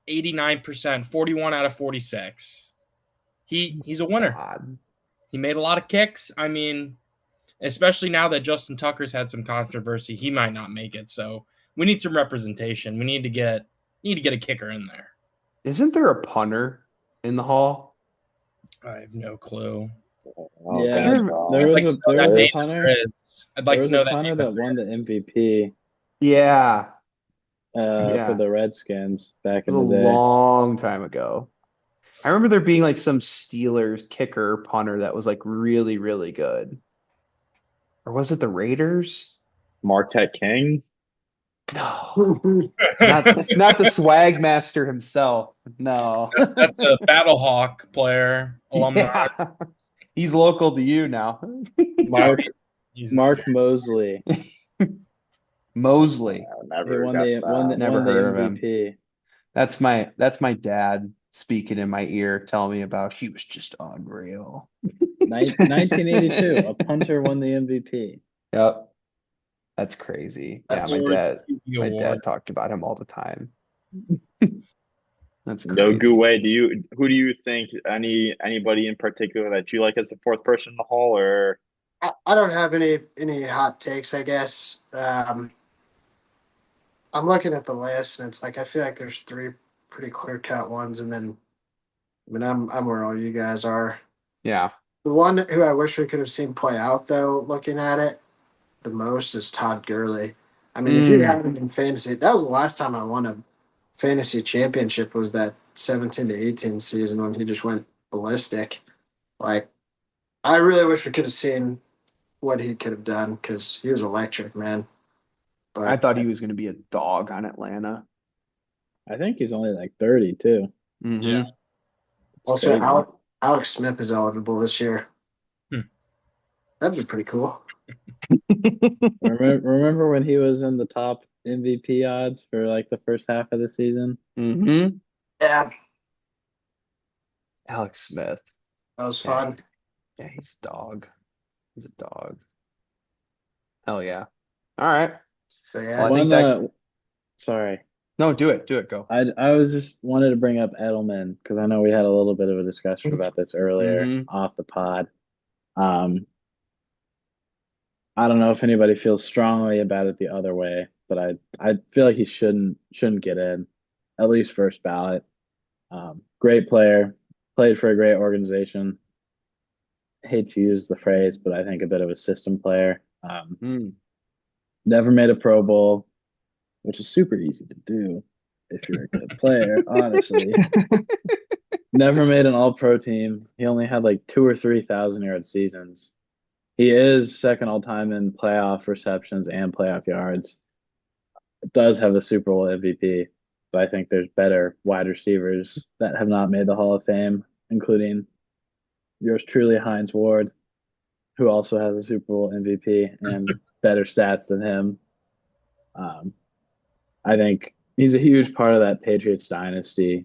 [SPEAKER 5] 89%, 41 out of 46. He's a winner.
[SPEAKER 1] God.
[SPEAKER 5] He made a lot of kicks. I mean, especially now that Justin Tucker's had some controversy, he might not make it. So we need some representation. We need to get a kicker in there.
[SPEAKER 1] Isn't there a punter in the hall?
[SPEAKER 5] I have no clue.
[SPEAKER 2] Oh,
[SPEAKER 3] Yeah,
[SPEAKER 2] that's
[SPEAKER 3] there
[SPEAKER 5] I'd
[SPEAKER 3] was
[SPEAKER 5] like to
[SPEAKER 3] a
[SPEAKER 5] know
[SPEAKER 3] there
[SPEAKER 5] that
[SPEAKER 3] was a
[SPEAKER 5] name if
[SPEAKER 3] punter.
[SPEAKER 5] there is. I'd like
[SPEAKER 3] There
[SPEAKER 5] to
[SPEAKER 3] was a
[SPEAKER 5] know that
[SPEAKER 3] punter
[SPEAKER 5] name
[SPEAKER 3] that
[SPEAKER 5] if there
[SPEAKER 3] won the
[SPEAKER 5] is.
[SPEAKER 3] MVP
[SPEAKER 1] Yeah,
[SPEAKER 3] for
[SPEAKER 1] yeah.
[SPEAKER 3] the Redskins back
[SPEAKER 1] It was
[SPEAKER 3] in
[SPEAKER 1] a
[SPEAKER 3] the day.
[SPEAKER 1] long time ago. I remember there being like some Steelers kicker punter that was like really, really good. Or was it the Raiders?
[SPEAKER 2] Marquette King.
[SPEAKER 1] No, not the swag master himself. No.
[SPEAKER 5] That's a Battlehawk player, alumni.
[SPEAKER 1] Yeah. He's local to you now.
[SPEAKER 5] No,
[SPEAKER 3] Mark
[SPEAKER 5] he's
[SPEAKER 3] Mark Mosley.
[SPEAKER 1] Mosley.
[SPEAKER 2] I
[SPEAKER 3] He
[SPEAKER 2] never
[SPEAKER 3] won
[SPEAKER 2] guessed
[SPEAKER 3] the won the,
[SPEAKER 2] that.
[SPEAKER 1] Never
[SPEAKER 3] won the
[SPEAKER 1] heard of him.
[SPEAKER 3] MVP.
[SPEAKER 1] That's my dad speaking in my ear, telling me about he was just unreal.
[SPEAKER 3] 1982, a punter won the MVP.
[SPEAKER 1] Yep. That's crazy. Yeah,
[SPEAKER 4] That's
[SPEAKER 1] my
[SPEAKER 5] Award,
[SPEAKER 1] dad
[SPEAKER 5] the
[SPEAKER 1] my
[SPEAKER 5] award.
[SPEAKER 1] dad talked about him all the time. That's
[SPEAKER 2] No
[SPEAKER 1] crazy.
[SPEAKER 2] Gouet, who do you think anybody in particular that you like as the fourth person in the hall or
[SPEAKER 4] I don't have any hot takes, I guess. I'm looking at the list and it's like I feel like there's three pretty clear cut ones, and then I mean I'm where all you guys are.
[SPEAKER 1] Yeah.
[SPEAKER 4] The one who I wish we could have seen play out though, looking at it the most, is Todd Gurley. I mean, if you
[SPEAKER 1] Mm.
[SPEAKER 4] had him in fantasy, that was the last time I won a fantasy championship, was that 17 to 18 season when he just went ballistic. Like, I really wish we could have seen what he could have done because he was electric, man.
[SPEAKER 1] I
[SPEAKER 4] But
[SPEAKER 1] thought he was going to be a dog on Atlanta.
[SPEAKER 3] I think he's only like 30 too.
[SPEAKER 1] Hmm.
[SPEAKER 3] It's
[SPEAKER 4] also,
[SPEAKER 3] crazy.
[SPEAKER 4] Alex Smith is eligible this year.
[SPEAKER 5] Hmm.
[SPEAKER 4] That'd be pretty cool.
[SPEAKER 3] Remember when he was in the top MVP odds for like the first half of the season?
[SPEAKER 1] Hmm.
[SPEAKER 4] Yeah,
[SPEAKER 1] Alex Smith.
[SPEAKER 4] that was
[SPEAKER 1] Yeah,
[SPEAKER 4] fun.
[SPEAKER 1] yeah, he's a dog. He's a dog. Hell yeah. All right.
[SPEAKER 4] But
[SPEAKER 1] Well, I
[SPEAKER 4] yeah,
[SPEAKER 1] think
[SPEAKER 3] One
[SPEAKER 1] that
[SPEAKER 3] sorry.
[SPEAKER 1] no, do it. Do it. Go.
[SPEAKER 3] I was just wanted to bring up Edelman because I know we had a little bit of a discussion about this earlier
[SPEAKER 1] Hmm.
[SPEAKER 3] off the pod. Um, I don't know if anybody feels strongly about it the other way, but I feel like he shouldn't get in, at least first ballot. Great player, played for a great organization. Hate to use the phrase, but I think a bit of a system player.
[SPEAKER 1] Mm.
[SPEAKER 3] Never made a Pro Bowl, which is super easy to do if you're a good player, honestly. Never made an all pro team. He only had like 2 or 3 thousand-yard seasons. He is second all time in playoff receptions and playoff yards. Does have a Super Bowl MVP, but I think there's better wide receivers that have not made the Hall of Fame, including yours truly, Hines Ward, who also has a Super Bowl MVP and better stats than him. I think he's a huge part of that Patriots dynasty,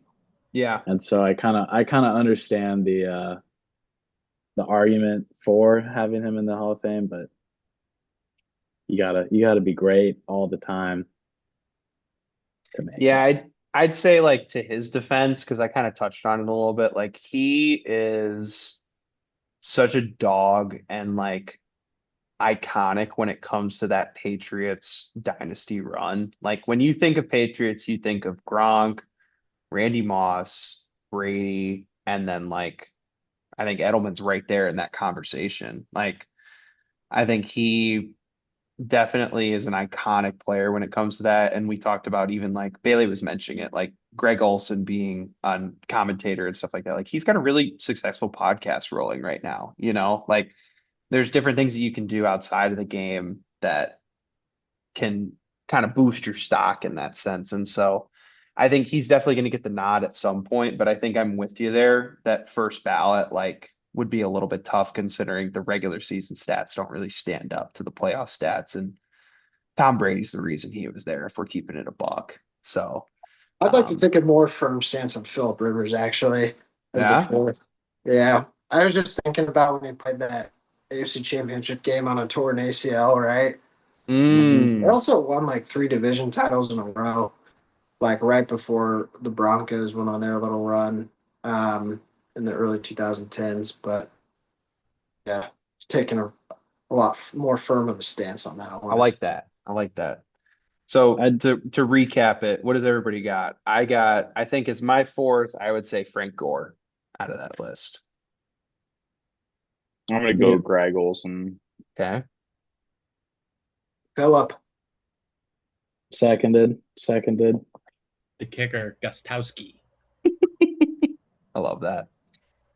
[SPEAKER 1] Yeah.
[SPEAKER 3] and so I kind of understand the argument for having him in the Hall of Fame, but you gotta be great all the time to make
[SPEAKER 1] Yeah,
[SPEAKER 3] it.
[SPEAKER 1] I'd say like to his defense, because I kind of touched on it a little bit, like he is such a dog and like iconic when it comes to that Patriots dynasty run. Like when you think of Patriots, you think of Gronk, Randy Moss, Brady, and then like I think Edelman's right there in that conversation. Like I think he definitely is an iconic player when it comes to that. And we talked about even like Bailey was mentioning it, like Greg Olson being on commentator and stuff like that. Like he's got a really successful podcast rolling right now, like there's different things that you can do outside of the game that can kind of boost your stock in that sense. And so I think he's definitely going to get the nod at some point, but I think I'm with you there. That first ballot, like, would be a little bit tough considering the regular season stats don't really stand up to the playoff stats. And Tom Brady's the reason he was there if we're keeping it a buck. So,
[SPEAKER 4] I'd like to
[SPEAKER 1] um,
[SPEAKER 4] take a more firm stance on Philip Rivers actually as the
[SPEAKER 1] yeah.
[SPEAKER 4] fourth. Yeah, I was just thinking about when he played that AFC Championship game on a torn ACL, right?
[SPEAKER 3] Hmm.
[SPEAKER 4] They
[SPEAKER 1] Mm,
[SPEAKER 4] also won like three division titles in a row, like right before the Broncos went on their little run in the early 2010s. But yeah, taking a lot more firm of a stance on that
[SPEAKER 1] I
[SPEAKER 4] one.
[SPEAKER 1] like that. I like that. So
[SPEAKER 3] I
[SPEAKER 1] to recap it, what does everybody got? I think as my fourth, I would say Frank Gore out of that list.
[SPEAKER 2] I'm gonna
[SPEAKER 3] yeah,
[SPEAKER 2] go Greg Olson.
[SPEAKER 1] Okay.
[SPEAKER 4] Philip,
[SPEAKER 3] seconded.
[SPEAKER 5] The kicker, Gustowski.
[SPEAKER 1] I love that.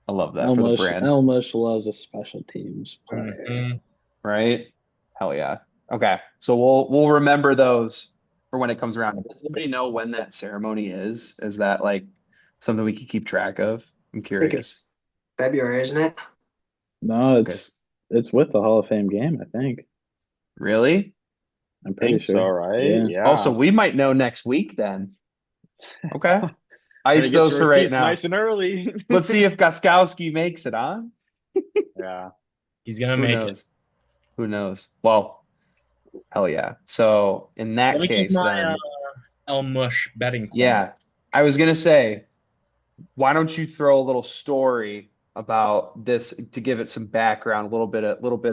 [SPEAKER 1] I love that for the
[SPEAKER 3] Elmush
[SPEAKER 1] brand,
[SPEAKER 3] Elmush loves a special teams player.
[SPEAKER 5] Mhm.
[SPEAKER 1] right? Hell yeah. Okay. So we'll remember those for when it comes around. Does anybody know when that ceremony is? Is that like something we can keep track of? I'm
[SPEAKER 4] I think it's
[SPEAKER 1] curious.
[SPEAKER 4] February, isn't it?
[SPEAKER 3] No,
[SPEAKER 1] Okay.
[SPEAKER 3] it's with the Hall of Fame game, I think.
[SPEAKER 1] Really?
[SPEAKER 3] I'm pretty
[SPEAKER 2] Think so,
[SPEAKER 3] sure.
[SPEAKER 2] right?
[SPEAKER 3] Yeah.
[SPEAKER 1] Oh, so
[SPEAKER 2] Yeah.
[SPEAKER 1] we might know next week then. Okay.
[SPEAKER 2] Better
[SPEAKER 1] Ice
[SPEAKER 2] get
[SPEAKER 1] those
[SPEAKER 2] your
[SPEAKER 1] for right
[SPEAKER 2] receipts
[SPEAKER 1] now.
[SPEAKER 2] nice and early.
[SPEAKER 1] Let's see if Goskowski makes it on.
[SPEAKER 2] Yeah.
[SPEAKER 5] He's gonna
[SPEAKER 1] Who
[SPEAKER 5] make it.
[SPEAKER 1] knows? Who knows? Well, hell yeah. So in that
[SPEAKER 5] Let me give
[SPEAKER 1] case,
[SPEAKER 5] my
[SPEAKER 1] then,
[SPEAKER 5] El Mush betting corner.
[SPEAKER 1] yeah, I was gonna say, why don't you throw a little story about this to give it some background, a little bit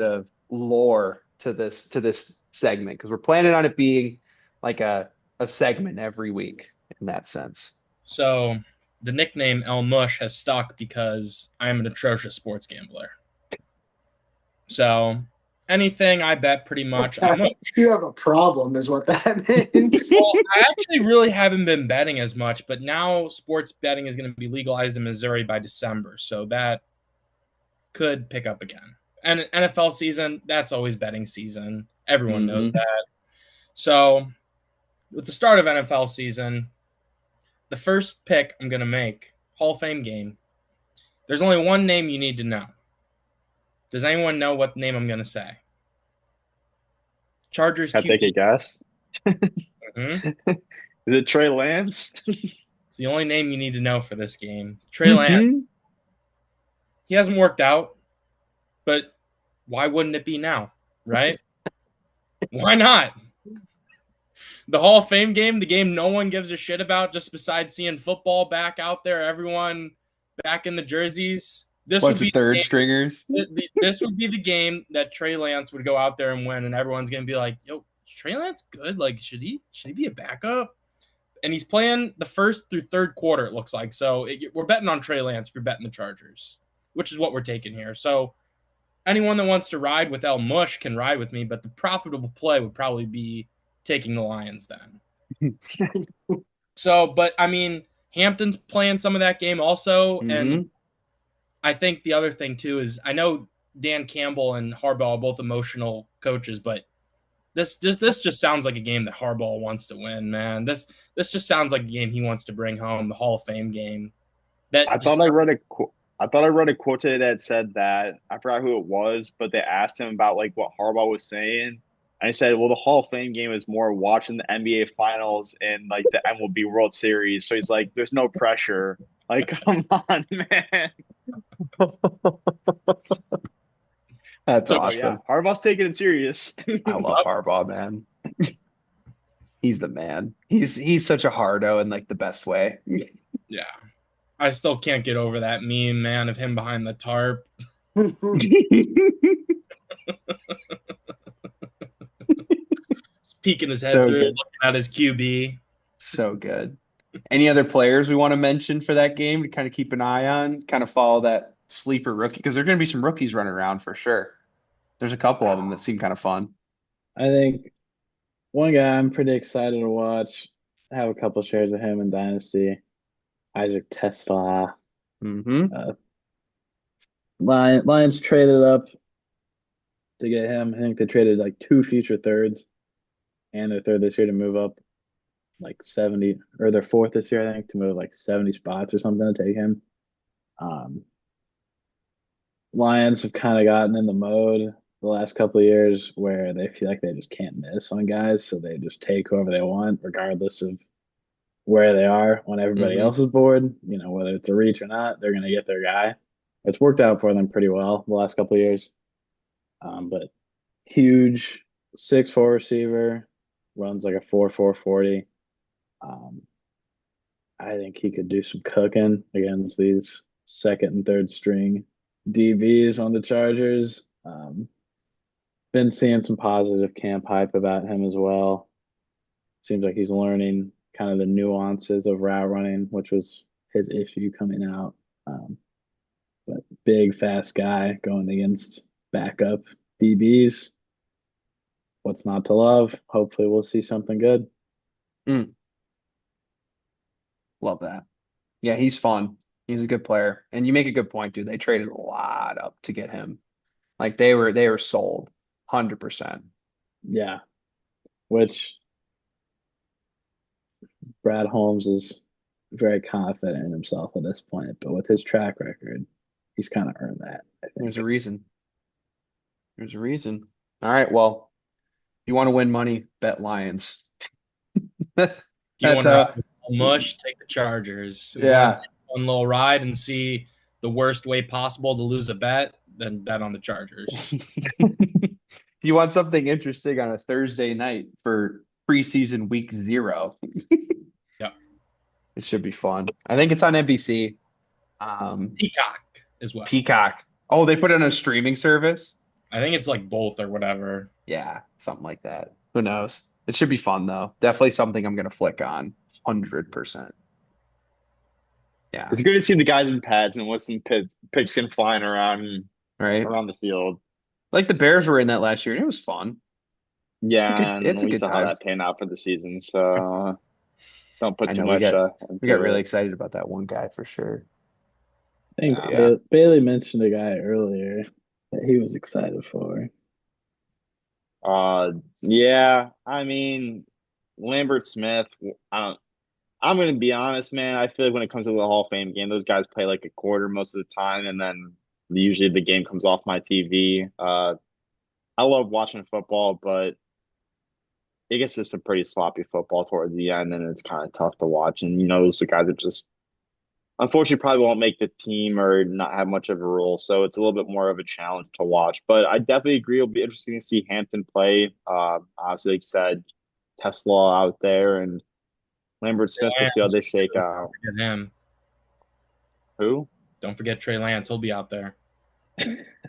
[SPEAKER 1] of lore to this segment because we're planning on it being like a segment every week in that sense.
[SPEAKER 5] So the nickname El Mush has stuck because I am an atrocious sports gambler. So anything I bet pretty much.
[SPEAKER 4] You have a problem, is what that means.
[SPEAKER 5] Well, I actually really haven't been betting as much, but now sports betting is going to be legalized in Missouri by December, so that could pick up again. And NFL season, that's always betting season. Everyone knows
[SPEAKER 1] Hmm.
[SPEAKER 5] that. So with the start of NFL season, the first pick I'm going to make, Hall of Fame game, there's only one name you need to know. Does anyone know what name I'm going to say? Chargers
[SPEAKER 2] I take a
[SPEAKER 5] QB.
[SPEAKER 2] guess.
[SPEAKER 5] Mhm.
[SPEAKER 2] Is it Trey Lance?
[SPEAKER 5] It's the only name you need to know for this game. Trey Lance.
[SPEAKER 1] Hmm.
[SPEAKER 5] He hasn't worked out, but why wouldn't it be now? Right? Why not? The Hall of Fame game, the game no one gives a shit about just besides seeing football back out there, everyone back in the jerseys. This would
[SPEAKER 1] Bunch
[SPEAKER 5] be
[SPEAKER 1] of third stringers.
[SPEAKER 5] this would be the game that Trey Lance would go out there and win, and everyone's gonna be like, "Yo, is Trey Lance good? Like, should he be a backup?" And he's playing the first through third quarter. It looks like so. We're betting on Trey Lance if you're betting the Chargers, which is what we're taking here. So anyone that wants to ride with El Mush can ride with me, but the profitable play would probably be taking the Lions then. So, but I mean, Hampton's playing some of that game also, and
[SPEAKER 1] Hmm.
[SPEAKER 5] I think the other thing too is I know Dan Campbell and Harbaugh are both emotional coaches, but this just sounds like a game that Harbaugh wants to win, man. This just sounds like a game he wants to bring home, the Hall of Fame game.
[SPEAKER 2] I
[SPEAKER 5] That
[SPEAKER 2] thought
[SPEAKER 5] just
[SPEAKER 2] I read a qu- I thought I read a quote today that said that I forgot who it was, but they asked him about like what Harbaugh was saying, I said, well, the Hall of Fame game is more watching the NBA Finals and like the MLB World Series. So he's like, there's no pressure. Like, come on, man.
[SPEAKER 1] That's
[SPEAKER 5] So
[SPEAKER 2] So yeah,
[SPEAKER 1] awesome.
[SPEAKER 2] Harbaugh's taking it serious.
[SPEAKER 1] I love Harbaugh, man. He's the man. He's such a hardo in like the best way.
[SPEAKER 5] yeah, I still can't get over that meme, man, of him behind the tarp, peeking his head
[SPEAKER 1] So
[SPEAKER 5] through,
[SPEAKER 1] good.
[SPEAKER 5] looking at his QB.
[SPEAKER 1] So good. Any other players we want to mention for that game to kind of keep an eye on, kind of follow that sleeper rookie? Because there are going to be some rookies running around for sure. There's a couple of them that seem kind of fun.
[SPEAKER 3] I think one guy I'm pretty excited to watch. I have a couple shares of him in Dynasty. Isaac Tesla.
[SPEAKER 1] Mm-hmm.
[SPEAKER 3] Lions traded up to get him. I think they traded like 2 future thirds and their third this year to move up like 70, or their fourth this year, I think, to move like 70 spots or something to take him. Um, Lions have kind of gotten in the mode the last couple of years where they feel like they just can't miss on guys, so they just take whoever they want, regardless of where they are when everybody
[SPEAKER 1] Mm-hmm.
[SPEAKER 3] else is bored. Whether it's a reach or not, they're going to get their guy. It's worked out for them pretty well the last couple of years. But huge 6'4" receiver, runs like a 4.4 40. I think he could do some cooking against these second and third string DBs on the Chargers. Been seeing some positive camp hype about him as well. Seems like he's learning kind of the nuances of route running, which was his issue coming out. But big, fast guy going against backup DBs. What's not to love? Hopefully, we'll see something good.
[SPEAKER 1] Love that. Yeah, he's fun. He's a good player. And you make a good point, dude. They traded a lot up to get him. Like they were sold 100%.
[SPEAKER 3] Yeah, which Brad Holmes is very confident in himself at this point, but with his track record, he's kind of earned that, I
[SPEAKER 1] There's a
[SPEAKER 3] think.
[SPEAKER 1] reason. There's a reason. All right, well, if you want to win money, bet Lions.
[SPEAKER 5] If you
[SPEAKER 1] That's
[SPEAKER 5] want to ride with mush, take the Chargers. If you want
[SPEAKER 1] yeah.
[SPEAKER 5] to take one little ride and see the worst way possible to lose a bet, then bet on the Chargers.
[SPEAKER 1] If you want something interesting on a Thursday night for preseason week 0,
[SPEAKER 5] Yep.
[SPEAKER 1] it should be fun. I think it's on NBC.
[SPEAKER 5] Peacock as well.
[SPEAKER 1] Peacock. Oh, they put it on a streaming service?
[SPEAKER 5] I think it's like both or whatever.
[SPEAKER 1] Yeah, something like that. Who knows? It should be fun though. Definitely something I'm gonna flick on 100%. Yeah,
[SPEAKER 2] It's good to see the guys in pads and with some pigskin flying around
[SPEAKER 1] right.
[SPEAKER 2] around the field.
[SPEAKER 1] Like the Bears were in that last year, and it was fun.
[SPEAKER 2] Yeah, and
[SPEAKER 1] It's a
[SPEAKER 2] we
[SPEAKER 1] good
[SPEAKER 2] saw how
[SPEAKER 1] time.
[SPEAKER 2] that panned out for the season. So don't put
[SPEAKER 1] I
[SPEAKER 2] too
[SPEAKER 1] know
[SPEAKER 2] much
[SPEAKER 1] we got
[SPEAKER 2] into
[SPEAKER 1] really
[SPEAKER 2] it.
[SPEAKER 1] excited about that one guy for sure.
[SPEAKER 3] I think
[SPEAKER 1] Yeah.
[SPEAKER 3] Bailey mentioned a guy earlier that he was excited for.
[SPEAKER 2] Yeah, I mean, Lambert Smith. I don't. I'm gonna be honest, man. I feel like when it comes to the Hall of Fame game, those guys play like a quarter most of the time, and then usually the game comes off my TV. I love watching football, but it gets to some pretty sloppy football towards the end, and it's kind of tough to watch. And those are guys that just unfortunately probably won't make the team or not have much of a role. So it's a little bit more of a challenge to watch. But I definitely agree. It'll be interesting to see Hampton play. Obviously, like you said, Tesla out there and Lambert Smith. We'll see how
[SPEAKER 5] Lance,
[SPEAKER 2] they shake out.
[SPEAKER 5] forget him.
[SPEAKER 2] Who?
[SPEAKER 5] Don't forget Trey Lance. He'll be out there.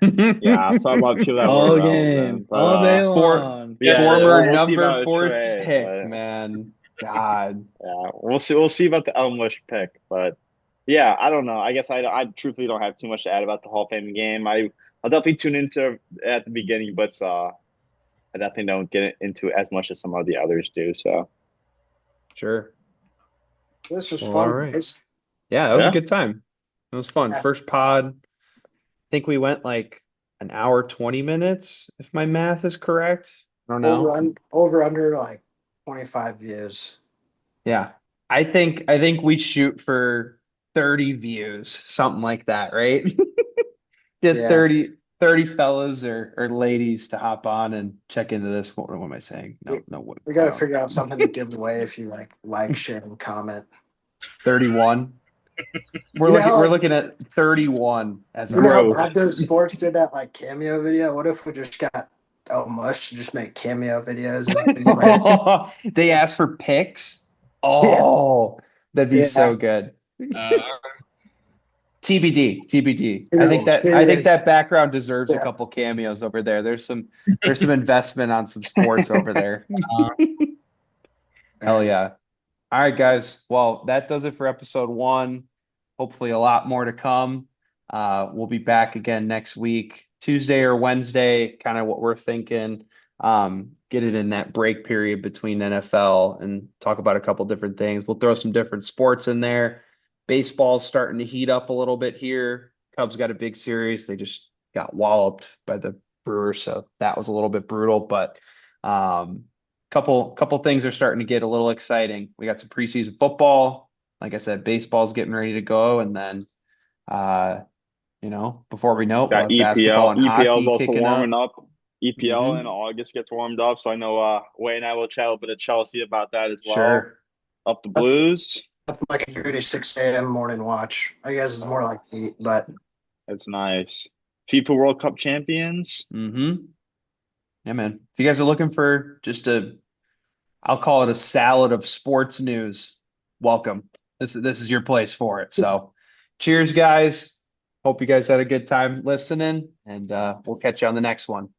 [SPEAKER 2] Yeah, I saw about people that were
[SPEAKER 3] All
[SPEAKER 2] relevant,
[SPEAKER 3] game, all day
[SPEAKER 2] but
[SPEAKER 3] long.
[SPEAKER 2] yeah,
[SPEAKER 1] Former
[SPEAKER 2] we'll see
[SPEAKER 1] number
[SPEAKER 2] about
[SPEAKER 1] 4
[SPEAKER 2] Trey,
[SPEAKER 1] pick,
[SPEAKER 2] but
[SPEAKER 1] man. God.
[SPEAKER 2] yeah, we'll see. We'll see about the Elmwish pick, but yeah, I don't know. I guess I truthfully don't have too much to add about the Hall of Fame game. I'll definitely tune into at the beginning, but I definitely don't get into as much as some of the others do. So
[SPEAKER 1] Sure.
[SPEAKER 4] This was
[SPEAKER 1] Well,
[SPEAKER 4] fun.
[SPEAKER 1] all right. Yeah, that was a
[SPEAKER 2] yeah,
[SPEAKER 1] good time. It was fun.
[SPEAKER 4] Yeah.
[SPEAKER 1] First pod. I think we went like an hour 20 minutes, if my math is correct. I don't know.
[SPEAKER 4] Over under like 25 views.
[SPEAKER 1] Yeah. I think we shoot for 30 views, something like that, right? Get
[SPEAKER 4] Yeah.
[SPEAKER 1] 30 30 fellas or ladies to hop on and check into this. What am I saying? No, what?
[SPEAKER 4] We got to figure out something to give away if you like, share, and comment.
[SPEAKER 1] 31.
[SPEAKER 4] You know how,
[SPEAKER 1] We're
[SPEAKER 4] like,
[SPEAKER 1] looking at 31 as
[SPEAKER 4] you know how
[SPEAKER 2] Gross.
[SPEAKER 4] Brad does sports did that like cameo video? What if we just got Mush to just make cameo videos and be like,
[SPEAKER 1] They ask for pics.
[SPEAKER 4] yeah,
[SPEAKER 1] Oh, that'd be
[SPEAKER 4] yeah,
[SPEAKER 1] so good.
[SPEAKER 5] Uh,
[SPEAKER 1] TBD. I think
[SPEAKER 4] serious,
[SPEAKER 1] that background deserves a
[SPEAKER 4] yeah.
[SPEAKER 1] couple cameos over there. There's some investment on some sports over there. Hell yeah. All right, guys. Well, that does it for episode 1. Hopefully a lot more to come. We'll be back again next week, Tuesday or Wednesday, kind of what we're thinking. Get it in that break period between NFL and talk about a couple different things. We'll throw some different sports in there. Baseball's starting to heat up a little bit here. Cubs got a big series. They just got walloped by the Brewers, so that was a little bit brutal, but couple things are starting to get a little exciting. We got some preseason football. Like I said, baseball's getting ready to go, and then before we know it, we'll
[SPEAKER 2] Got
[SPEAKER 1] have basketball
[SPEAKER 2] EPL.
[SPEAKER 1] and
[SPEAKER 2] EPL is
[SPEAKER 1] hockey
[SPEAKER 2] also
[SPEAKER 1] kicking
[SPEAKER 2] warming
[SPEAKER 1] up.
[SPEAKER 2] up. EPL in
[SPEAKER 1] Mhm.
[SPEAKER 2] August gets warmed up, so I know Wayne and I will chat a bit of Chelsea about that as well.
[SPEAKER 1] Sure.
[SPEAKER 2] Up the Blues.
[SPEAKER 4] That's like a dirty 6 a.m. morning watch. I guess it's more like 8, but
[SPEAKER 2] That's nice. FIFA World Cup champions.
[SPEAKER 1] Mm-hmm. Yeah, man. If you guys are looking for just I'll call it a salad of sports news, welcome. This is your place for it. So cheers, guys. Hope you guys had a good time listening, and we'll catch you on the next one.